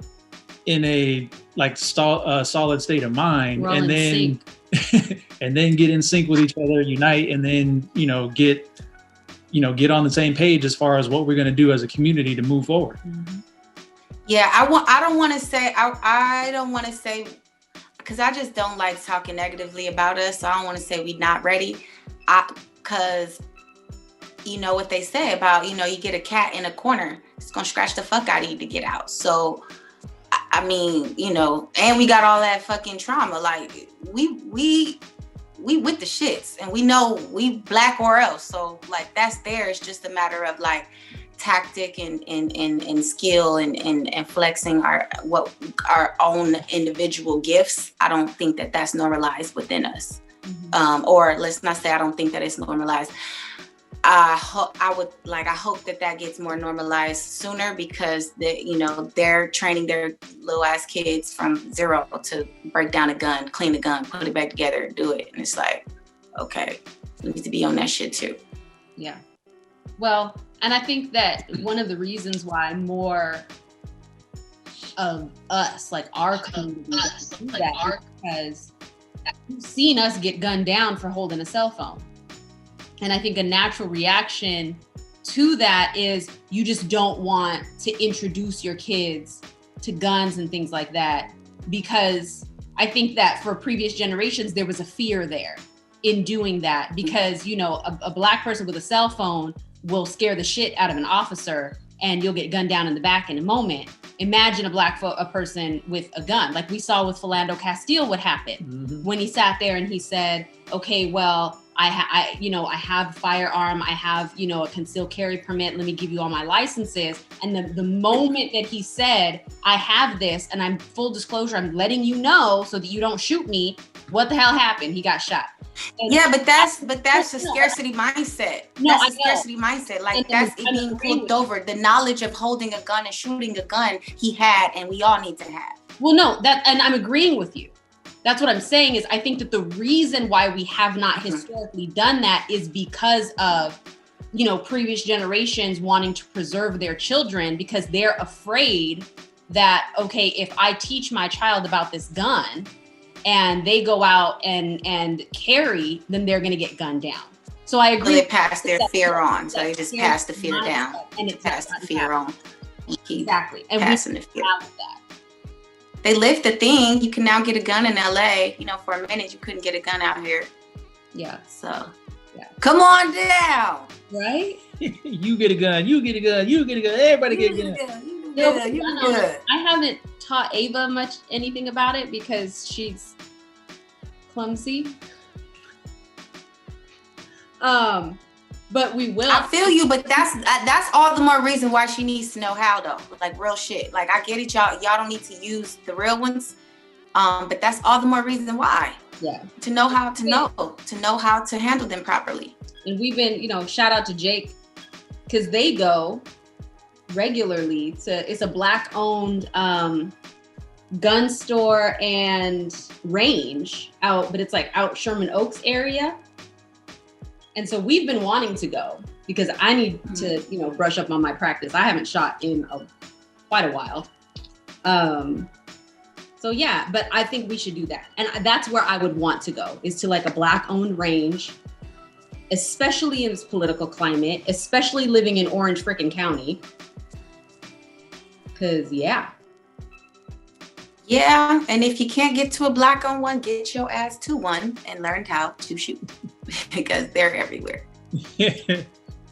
in a like solid state of mind, and then and then get in sync with each other, unite, and then get on the same page as far as what we're going to do as a community to move forward. Mm-hmm. Yeah, I don't want to say because I just don't like talking negatively about us. So I don't want to say we're not ready, because you know what they say about, you get a cat in a corner, it's gonna scratch the fuck out of you to get out. So I mean, and we got all that fucking trauma. Like we with the shits, and we know we Black or else. So like that's there. It's just a matter of like tactic and skill and flexing our own individual gifts. I don't think that that's normalized within us. Mm-hmm. Or let's not say I don't think that it's normalized. I hope that gets more normalized sooner, because they're training their little ass kids from zero to break down a gun, clean the gun, put it back together, do it. And it's like, okay, we need to be on that shit too. Yeah. Well, and I think that one of the reasons why more of us, like our community, do that is because you've seen us get gunned down for holding a cell phone. And I think a natural reaction to that is you just don't want to introduce your kids to guns and things like that, because I think that for previous generations, there was a fear there in doing that, because, you know, a Black person with a cell phone will scare the shit out of an officer and you'll get gunned down in the back in a moment. Imagine a person with a gun, like we saw with Philando Castile, what happened when he sat there and he said, okay, well, I have a firearm, I have, you know, a concealed carry permit, let me give you all my licenses. And the moment that he said, I have this and I'm full disclosure, I'm letting you know so that you don't shoot me, what the hell happened? He got shot. And yeah, but that's the scarcity mindset. No, that's the scarcity mindset. Like, and that's it being pulled over. The knowledge of holding a gun and shooting a gun he had, and we all need to have. Well, no, and I'm agreeing with you. That's what I'm saying is I think that the reason why we have not historically done that is because of, you know, previous generations wanting to preserve their children, because they're afraid that, okay, if I teach my child about this gun and they go out and carry, then they're going to get gunned down. So I agree. So they pass their fear on. So they just pass the fear down. And it pass the fear on. Exactly. And passing the fear. That. They lift the thing. You can now get a gun in LA. You know, for a minute you couldn't get a gun out here. Yeah. So come on down. Right? You get a gun, you get a gun, you get a gun, everybody get a gun. I haven't taught Ava much anything about it because she's clumsy. But we will. I feel you, but that's all the more reason why she needs to know how, though. Like, real shit. Like, I get it, y'all don't need to use the real ones. But that's all the more reason why. Yeah. To know how to handle them properly. And we've been, you know, shout out to Jake, because they go regularly it's a Black owned gun store and range out, but it's like out Sherman Oaks area. And so we've been wanting to go because I need to, you know, brush up on my practice. I haven't shot in quite a while. So yeah, but I think we should do that. And that's where I would want to go, is to like a Black owned range, especially in this political climate, especially living in Orange freaking County. Cause yeah. Yeah, and if you can't get to a Black owned one, get your ass to one and learn how to shoot because they're everywhere.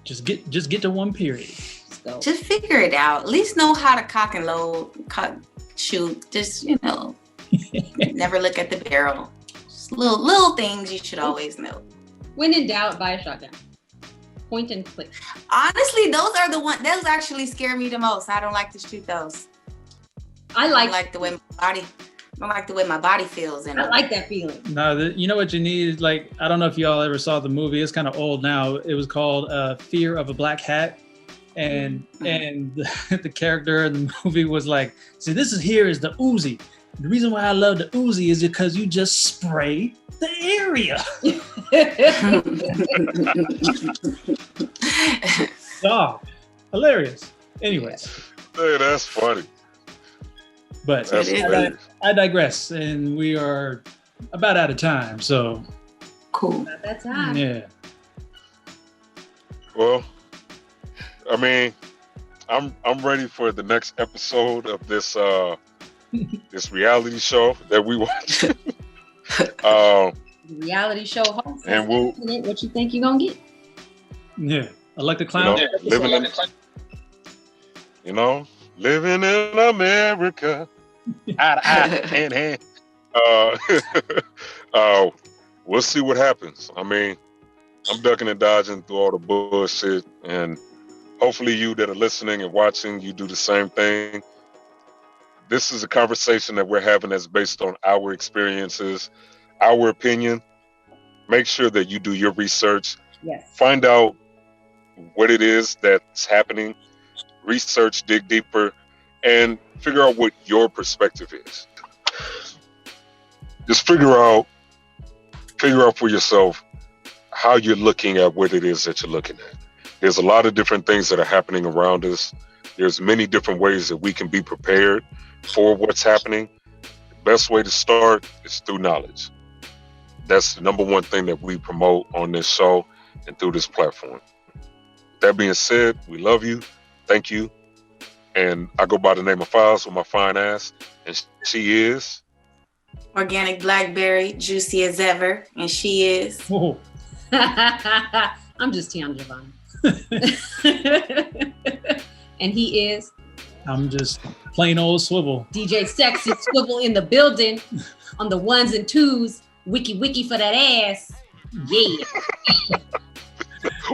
just get to one period. Just figure it out. At least know how to cock and load, shoot. Just, you know, never look at the barrel. Just little things you should always know. When in doubt, buy a shotgun. Point and click. Honestly, those are the ones. Those actually scare me the most. I don't like to shoot those. I like the way my body feels. I like that feeling. No, you know what you need is, like, I don't know if y'all ever saw the movie. It's kind of old now. It was called Fear of a Black Hat. And the character in the movie was like, see, this is the Uzi. The reason why I love the Uzi is because you just spray the area. Oh, hilarious. Anyways. Hey, that's funny. But I digress, and we are about out of time, so. Cool. About that time. Yeah. Well, I mean, I'm ready for the next episode of this this reality show that we watch. Reality show host. And what you think you're gonna get? Yeah, I like the clown. Living in America. Eye to eye, hand in hand. We'll see what happens. I mean, I'm ducking and dodging through all the bullshit, and hopefully you that are listening and watching, you do the same thing. This is a conversation that we're having that's based on our experiences, our opinion. Make sure that you do your research. Yes. Find out what it is that's happening. Research, dig deeper, and figure out what your perspective is. Just figure out for yourself how you're looking at what it is that you're looking at. There's a lot of different things that are happening around us. There's many different ways that we can be prepared for what's happening. The best way to start is through knowledge. That's the number one thing that we promote on this show and through this platform. That being said, we love you. Thank you. And I go by the name of Faahz with my fine ass. And she is Organic Blackberry, juicy as ever. And she is. Whoa. I'm just Tiana and he is. I'm just plain old Swivll. DJ Sexy Swivll in the building on the ones and twos. Wiki for that ass. Yeah.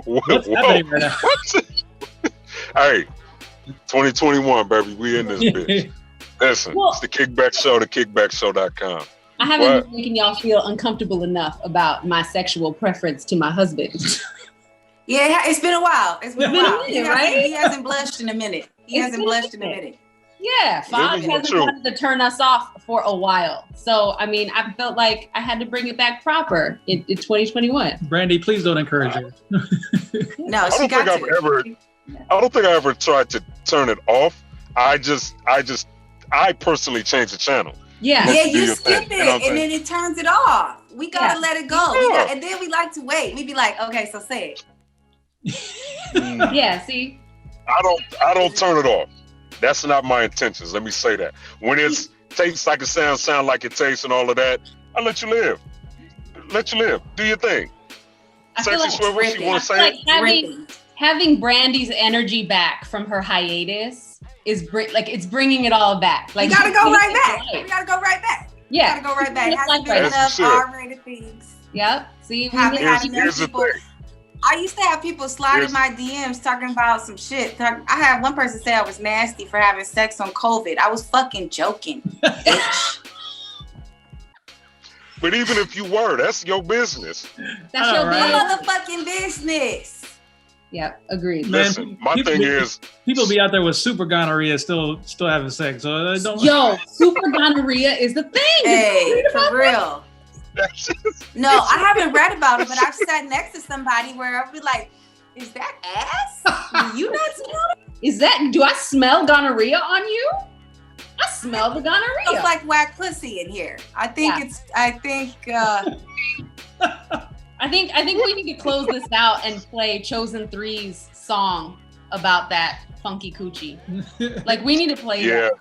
What's happening right now? Hey, 2021, baby. We in this bitch. Listen, it's the Kickback Show, thekickbackshow.com. I haven't been making y'all feel uncomfortable enough about my sexual preference to my husband. Yeah, it's been a while. It's been a while. Minute, right? He hasn't blushed in a minute. Yeah, Faahz hasn't wanted to turn us off for a while. So, I mean, I felt like I had to bring it back proper in 2021. Brandi, please don't encourage her. No, she got to. I don't think I ever tried to turn it off. I personally changed the channel. Yeah. Yeah, you skip it and then it turns it off. We gotta let it go. And then we like to wait. We be like, okay, so say it. Yeah, see? I don't turn it off. That's not my intentions. Let me say that. When it tastes like it sound like it tastes and all of that, I let you live. Let you live. Do your thing. Sexy Swivll, you want to say it? Having Brandi's energy back from her hiatus is it's bringing it all back. Like we gotta go right back. We gotta go right back. Yeah, we gotta go right back. Hasn't been enough R-rated things. Yep. See, here's the thing. I used to have people slide in my DMs talking about some shit. I had one person say I was nasty for having sex on COVID. I was fucking joking, bitch. But even if you were, that's your business. That's your motherfucking business. Yep, agreed. Listen, my thing is, people be out there with super gonorrhea still having sex. So don't. Yo, super gonorrhea is the thing. Hey, for real. No, I haven't read about it, but I've sat next to somebody where I'll be like, is that ass? Do you not smell it? Do I smell gonorrhea on you? I smell the gonorrhea. It's like whack pussy in here. I think I think we need to close this out and play Chosen Three's song about that funky coochie. Like we need to play that.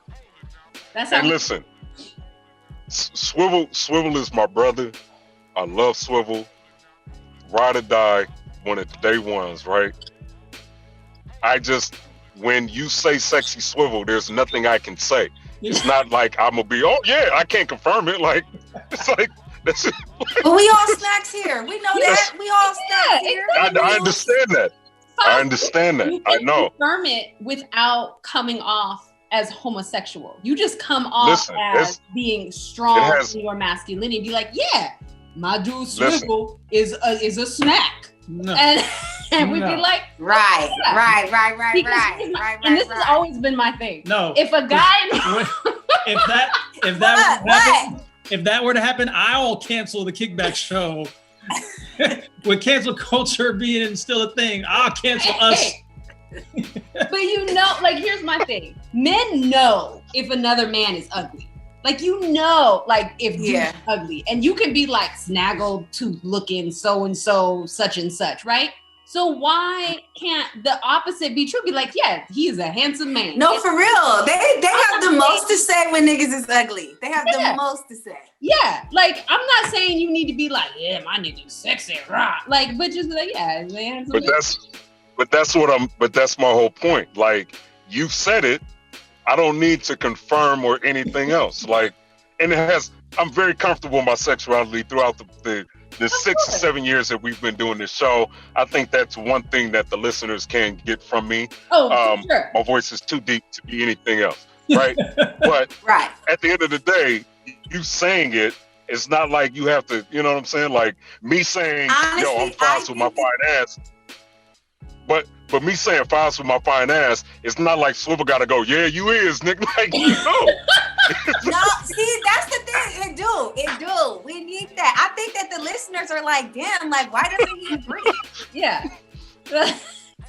That's how. And listen, Swivll is my brother. I love Swivll. Ride or die, one of the day ones, right? When you say Sexy Swivll, there's nothing I can say. It's not like I'm gonna be, I can't confirm it. Like, it's like, that's it. But we all snacks here. We know that. We all snacks here. I understand that. I understand that. I know. Confirm it without coming off as homosexual. You just come off as being strong in your masculinity. Be like, my dude Swivll is a snack. No. And we'd be like, right. And this has always been my thing. No. If a guy if that were to happen, I'll cancel the Kickback Show. With cancel culture being still a thing, I'll cancel us. But here's my thing. Men know if another man is ugly. Like, if dude's ugly. And you can be like snaggled to looking so-and-so, such and such, right? So why can't the opposite be true? Be like, he is a handsome man. No, for real. They have the most to say when niggas is ugly. They have the most to say. Yeah. Like, I'm not saying you need to be like, my nigga's sexy, rah. Like, but just like, man. But that's my whole point. Like, you said it. I don't need to confirm or anything else. Like, and I'm very comfortable in my sexuality throughout the 6 or 7 years that we've been doing this show. I think that's one thing that the listeners can get from me. Oh, sure. My voice is too deep to be anything else, right? But at the end of the day, you saying it, it's not like you have to, you know what I'm saying? Like me saying, honestly, I'm Faahz with my fine ass. But me saying Faahz with my fine ass, it's not like Swivll gotta go, you is, nigga. Like, No, see, that's the thing. It do. We need that. I think that the listeners are like, damn, like, why doesn't he agree? Yeah.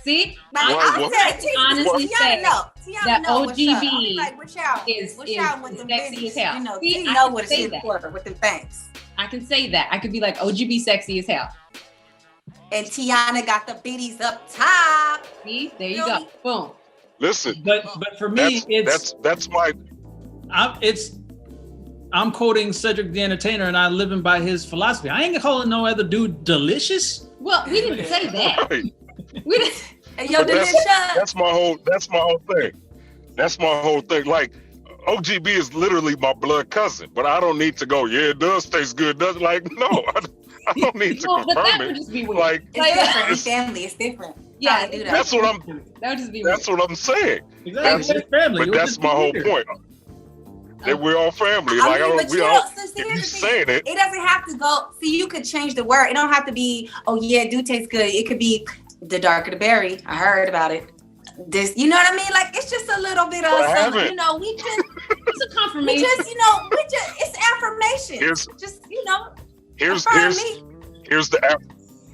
See, Like, What? I said, honestly say Tiana that know what's up. OGB I'll be like, what y'all is with them sexy bitches? as hell. You know, See, T I know can what say it's that. for with them things. I can say that. I could be like, OGB sexy as hell. And Tiana got the bitties up top. See, there you go. Boom. Listen, But for me, that's my. I'm quoting Cedric the Entertainer, and I'm living by his philosophy. I ain't calling no other dude delicious. Well, we didn't say that. Right. We didn't. Hey, yo, But delicious. that's my whole thing. That's my whole thing. Like, OGB is literally my blood cousin, but I don't need to go, yeah, it does taste good. Does like, no, I don't need to Well, but that confirm would it. just be weird. Like, It's different. In family, it's different. Yeah, How they do that. that's what I'm. That would just be weird. That's what I'm saying. Exactly. We're family. But It would that's just be my whole weird. point. That we're all family. I Like, mean, I but don't. We you all. don't. So If here's you the thing. saying it, It doesn't have to go. See, you could change the word. It don't have to be, oh yeah, it do taste good. It could be the darker the berry. I heard about it. This, you know what I mean? Like, it's just a little bit of I something. haven't. You know, we just, It's a confirmation. it's affirmation. Here's affirm me.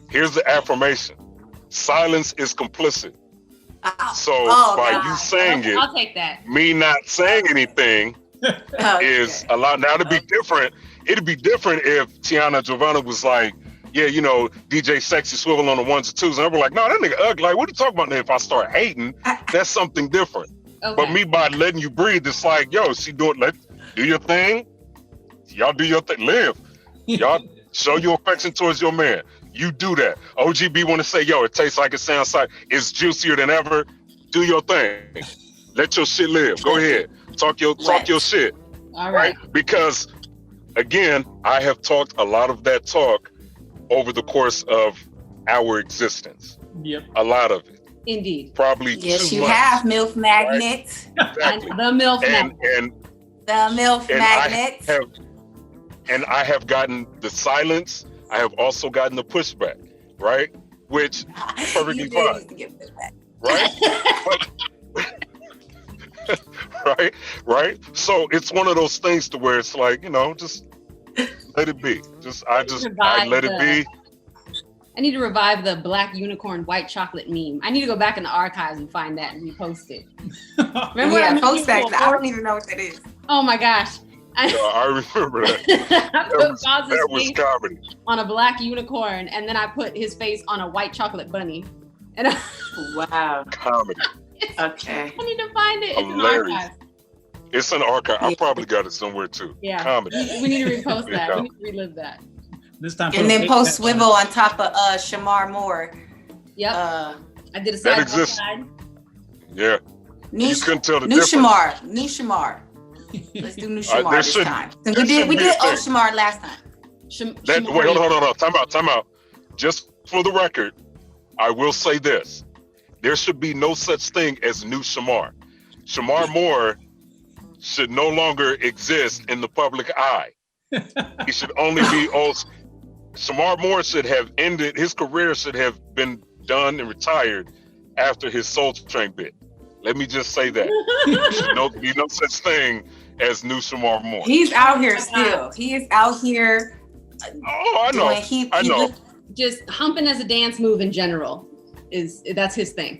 here's the affirmation. Silence is complicit. So by God. you saying it, I'll take that. me not saying anything is allowed. Now it'd be different. It'd be different if Tiana Giovanna was like, yeah, you know, DJ Sexy Swivll on the ones and twos, and I'd be like, no, that nigga ugly. Like, what are you talking about? Now, if I start hating, that's something different. Okay. But me by letting you breathe, it's like, yo, she do your thing. Y'all do your thing. Live. Y'all show your affection towards your man. You do that. OGB want to say, yo, it tastes like it sounds like it's juicier than ever. Do your thing. Let your shit live. Go ahead. Talk your shit. All right. Because again, I have talked a lot of that talk over the course of our existence. Yep. A lot of it. Indeed. Probably Yes, too you much. have MILF magnets. Exactly. The MILF And The MILF magnets. I have gotten the silence. I have also gotten the pushback, right? Which is perfectly You did fine, used to get pushback. right? Right? So it's one of those things to where it's like, you know, just let it be. I let it be. I need to revive the black unicorn white chocolate meme. I need to go back in the archives and find that and repost it. Remember Yeah, when post that. I don't even know what that is. Oh my gosh. I remember that. I put Faahz's That was face comedy. on a black unicorn, and then I put his face on a white chocolate bunny. And Wow. Comedy. Okay. I need to find it. It's in the Hilarious. archives. It's an archive. I probably got it somewhere too. Yeah. Comedy. We need to repost that. We need to relive that. This time. And then post Swivll on top of Shamar Moore. Yep. Uh, I did a That side by exists. side. Yeah. new You couldn't tell the new difference. Shamar. New Shamar. Let's do new Shamar there this should- time. there We should did be a old thing. Shamar last time. Wait, hold on. Time out. Just for the record, I will say this. There should be no such thing as new Shamar. Shamar Moore should no longer exist in the public eye. He should only be old. Shamar Moore should have ended, his career should have been done and retired after his Soul Train bit. Let me just say that. There should be no such thing as new Shamar Moore. He's out here still. He is out here. Oh, I know. I know. Just humping as a dance move in general that's his thing.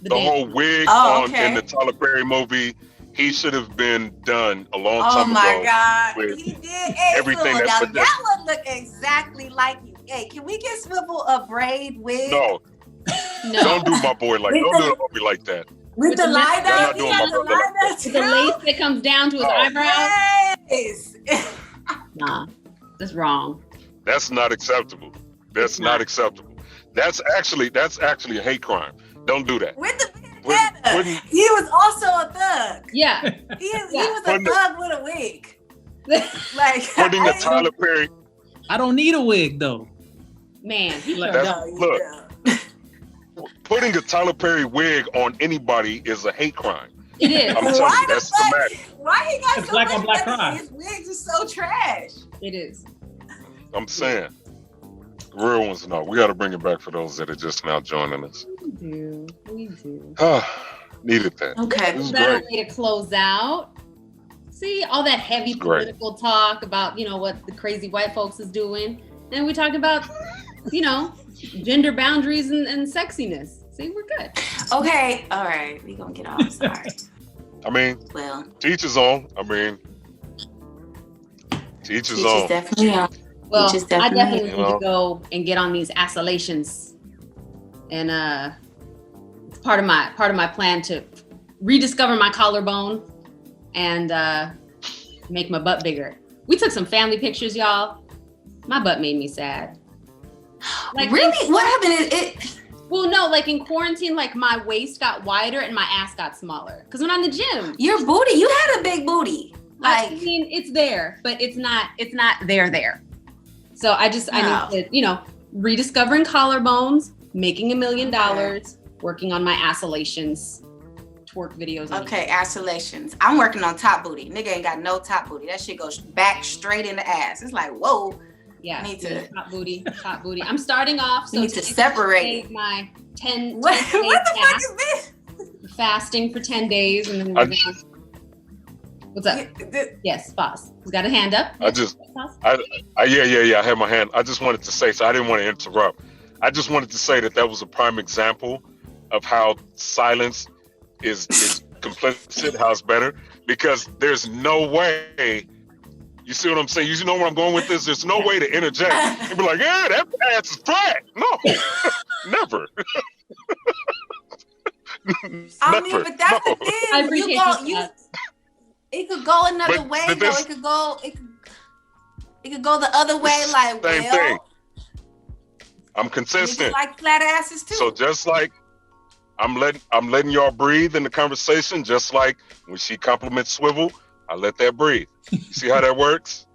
The dance. whole wig in the Tyler Perry movie, he should have been done a long time ago. Oh my God, with he did. Hey, everything Swivll, that's now that would look exactly like you. Hey, can we get Swivll a braid wig? No, No. don't do my boy like. Don't do my boy like that. With the line Y'all up, not he doing has my the brother line like up With the lace that comes down to his eyebrows. Yes. Nah, that's wrong. That's not acceptable. That's not acceptable. That's actually a hate crime. Don't do that. With the Wouldn't- bandana. wouldn't- He was also a thug. Yeah. He was a Wouldn't- thug with a wig. Like Putting the Tyler Perry. I don't need a wig though. Man, he Like, sure That's- does. look. Putting a Tyler Perry wig on anybody is a hate crime. It is. I'm telling Why you, the that's fuck? traumatic. Why he got It's so black much on black money? crime. His wigs are so trash. It is. I'm saying. Real ones, no. We got to bring it back for those that are just now joining us. We do. Needed that. Okay. This is Better great. way to close out. See all that heavy It's great. political talk about, what the crazy white folks is doing. And we talked about, gender boundaries and sexiness. See, we're good. Okay, all right. We gonna get off. Sorry. I mean, Well, teachers on. I mean, teachers on. definitely on. Well, Teachers I definitely definitely You need know. to go and get on these oscillations, and it's part of my plan to rediscover my collarbone and make my butt bigger. We took some family pictures, y'all. My butt made me sad. Like, Really? What happened? It Well, no, like in quarantine, like my waist got wider and my ass got smaller. Because when I'm in the gym, your booty. You had a big booty. I Like, mean, it's there, but it's not there. So I need to, rediscovering collarbones, making $1 million, working on my oscillations, twerk videos. okay, oscillations. I'm working on top booty. Nigga ain't got no top booty. That shit goes back straight in the ass. It's like, whoa. Yeah, I need to- top booty. I'm starting off. So You need to separate it. my 10 What 10 the day fuck fast, is this? fasting for 10 days, and then we're gonna. What's up? Yes, Faahz. He's got a hand up. I just, Faahz? yeah, I had my hand. I just wanted to say, so I didn't want to interrupt. I just wanted to say that was a prime example of how silence is complicit, how it's better, because there's no way. You see what I'm saying? You know where I'm going with this? There's no way to interject and be like, yeah, that ass is flat. No, never. I mean, but that's the thing. I appreciate that. It could go another But way, this- though. It could go the other way. Like, Same well, thing. I'm niggas consistent. like flat asses too. So just like I'm letting y'all breathe in the conversation, just like when she compliments Swivll, I let that breathe. See how that works?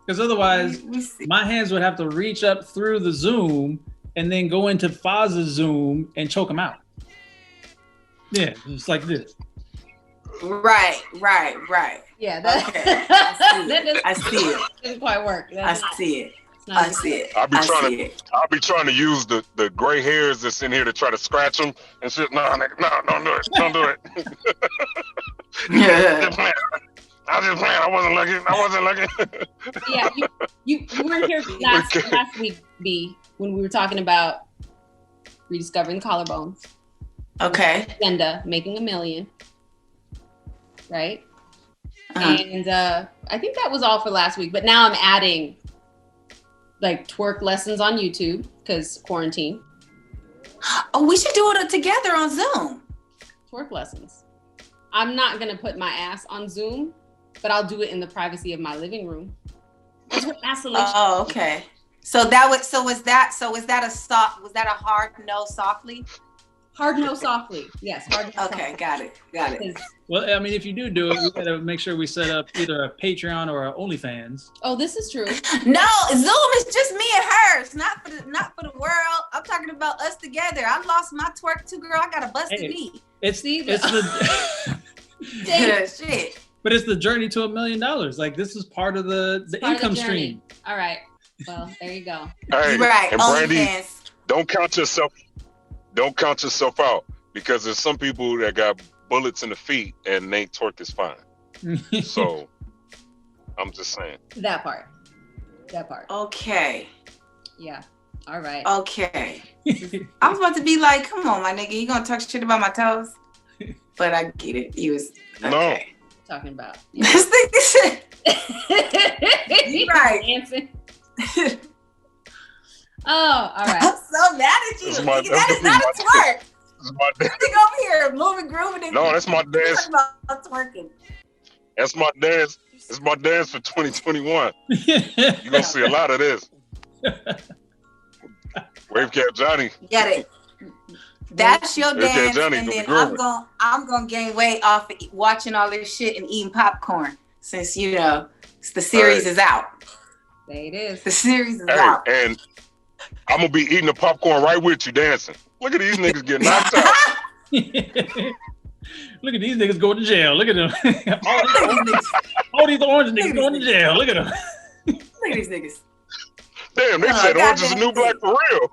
Because otherwise, We see. my hands would have to reach up through the Zoom and then go into Faahz's Zoom and choke him out. Yeah, just like this. Right. Yeah, that, Okay. that I see it. doesn't quite work. I That's not- see it. it's not I good. see it. I'll be I trying see to it. I'll be trying to use the gray hairs that's in here to try to scratch them and shit. No, nigga, no, don't do it. Don't do it. Just playing. I was just playing. I wasn't looking. Yeah, you weren't here last week, B, when we were talking about rediscovering the collarbone. Okay. Agenda, making $1 million. Right? Uh-huh. And I think that was all for last week. But now I'm adding like twerk lessons on YouTube because quarantine. Oh, we should do it together on Zoom. Twerk lessons. I'm not gonna put my ass on Zoom, but I'll do it in the privacy of my living room. That's what isolation. Oh, okay. So was that a hard no softly? Hard no softly. Yes, hard no Okay, softly. got it. 'Cause- Well, I mean, if you do it, we gotta make sure we set up either a Patreon or a OnlyFans. Oh, this is true. No, Zoom is just me and her. It's not for the world. I'm talking about us together. I lost my twerk too, girl. I got a busted Hey. knee. It's See, the Yeah, shit. but it's the journey to $1 million. Like this is part of the Part of the income journey. stream. All right. Well, there you go. Hey, You're right. and Brandi, OnlyFans. don't count yourself out because there's some people that got bullets in the feet and they twerk is fine. So I'm just saying. That part. Okay. Yeah. All right. Okay. I was about to be like, come on, my nigga, you gonna talk shit about my toes? But I get it. You was okay. Talking about. This nigga said. Right. Dancing. Oh, all right. I'm so mad at you. That's my- Nigga, that is not a that's twerk. This is my dance. Nigga over here moving, grooving. And No, that's my dance. talking about twerking. That's my dance. It's my dance for 2021. You're gonna see a lot of this. Wave Cap Johnny. Get it. That's your Okay, dance, Johnny, and go then grooving. I'm gonna gain weight off of watching all this shit and eating popcorn since the series is out. There it is. The series is Hey, out. and I'm gonna be eating the popcorn right with you dancing. Look at these niggas getting knocked out. Look at these niggas going to jail. Look at them. all these orange niggas going to jail. Look at them. Look at these niggas. Damn, they Oh, said Orange is the goddamn. new black for real.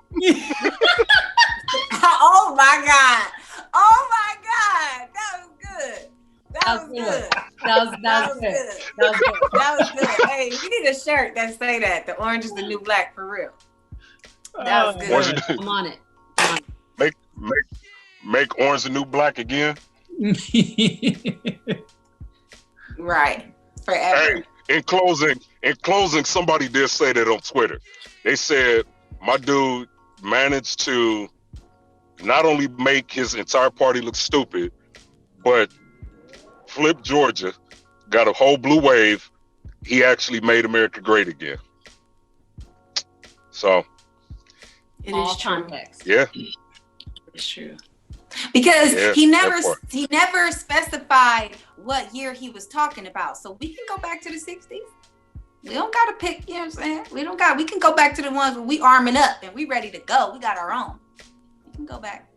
Oh my god. Oh my god. That was good. That was good. That was good. good. That was good. That was good. Hey, we need a shirt that say that. The orange is the new black for real. That was good. Orange is- I'm on it. Make orange the new black again. Right. Forever. Hey, in closing, somebody did say that on Twitter. They said my dude managed to not only make his entire party look stupid, but flip Georgia, got a whole blue wave. He actually made America great again. So It All is true. context. yeah, It's true. Because Yeah, he that part. never specified what year he was talking about. So we can go back to the 60s. We don't gotta pick, you know what I'm saying? We can go back to the ones where we arming up and we ready to go. We got our own. We can go back.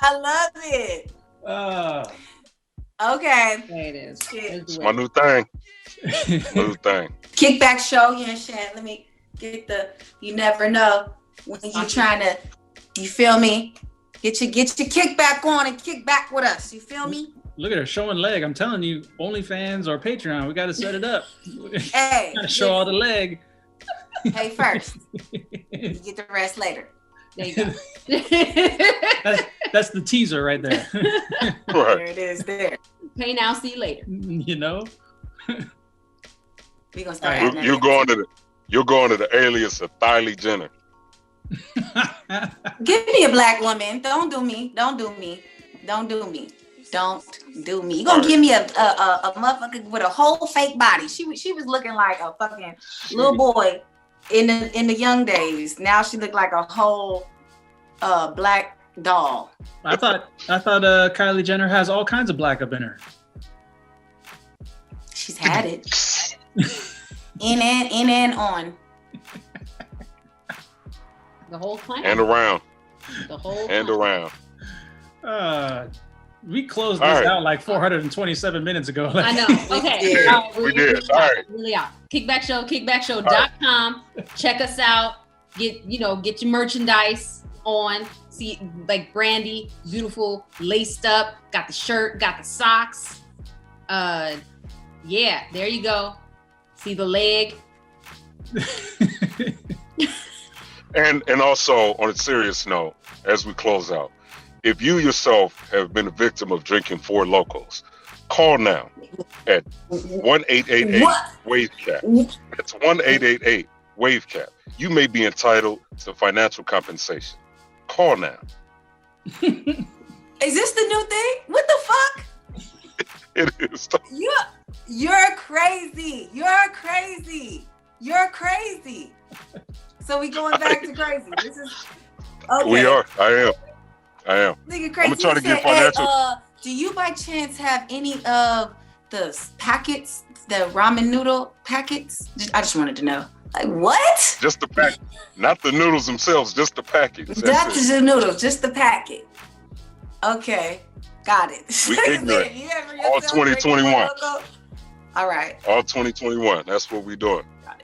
I love it. Okay. There it is. it's my new thing. New thing. Kickback show, you and Shan. Let me get the, you never know when you trying to, you feel me? Get your kickback on and kick back with us. You feel me? Look at her showing leg. I'm telling you, OnlyFans or Patreon, we got to set it up. Hey. Gotta show all the leg. Pay first. You get the rest later. There you go. That's the teaser right there. There Right. it is there. Pay now, see you later. You know? We gonna start Right. adding You're that going to the alias of Kylie Jenner. in. Give me a black woman. Don't do me. Don't do me. Don't do me. Don't do me. You gonna give me a motherfucker with a whole fake body. She was looking like a fucking little boy in the young days. Now she looked like a whole black doll. I thought Kylie Jenner has all kinds of black up in her. She's had it. In and on. The whole planet. And around. The whole And planet. around. We closed All this right. out like 427 minutes ago. I know. Okay. did. We did. All right. Really out. Kickback Show, kickbackshow.com. Check us out. Get your merchandise on. See, like Brandi, beautiful, laced up, got the shirt, got the socks. Yeah, there you go. See the leg. And also, on a serious note, as we close out, if you yourself have been a victim of drinking Four Locos, call now at 1-888-WAVE-CAP. That's 1-888-WAVE-CAP. You may be entitled to financial compensation. Call now. Is this the new thing? What the fuck? It is. You're crazy. You're crazy. You're crazy. So we going back to crazy. This is okay. We are. I am. Nigga crazy. I'm trying to get Said, hey, financial. do you by chance have any of the packets, the ramen noodle packets? I just wanted to know. Like what? Just the pack, not the noodles themselves, just the package. That's the noodles, just the packet. Okay, got it. We ignorant. You ever All yourself drink 2021. Four Loko? All right. All 2021. That's what we doing. Got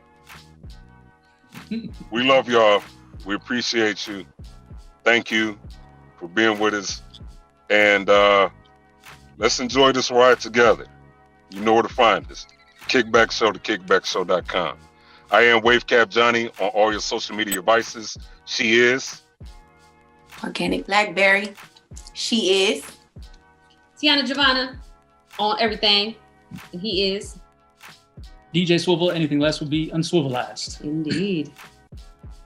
We love y'all. We appreciate you. Thank you for being with us. And let's enjoy this ride together. You know where to find us. Kickback Show to kickbackshow.com. I am WaveCap Johnny on all your social media devices. She is Organic Blackberry. She is Tiana Giovanna on everything. And he is. DJ Swivll, anything less would be unswivelized. Indeed.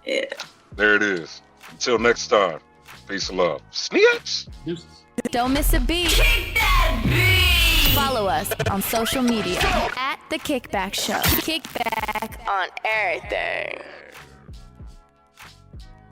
Yeah. there. It is. Until next time. Peace and love. Snitch. Deuces. Don't miss a beat. Follow us on social media at The Kickback Show. Kickback on everything.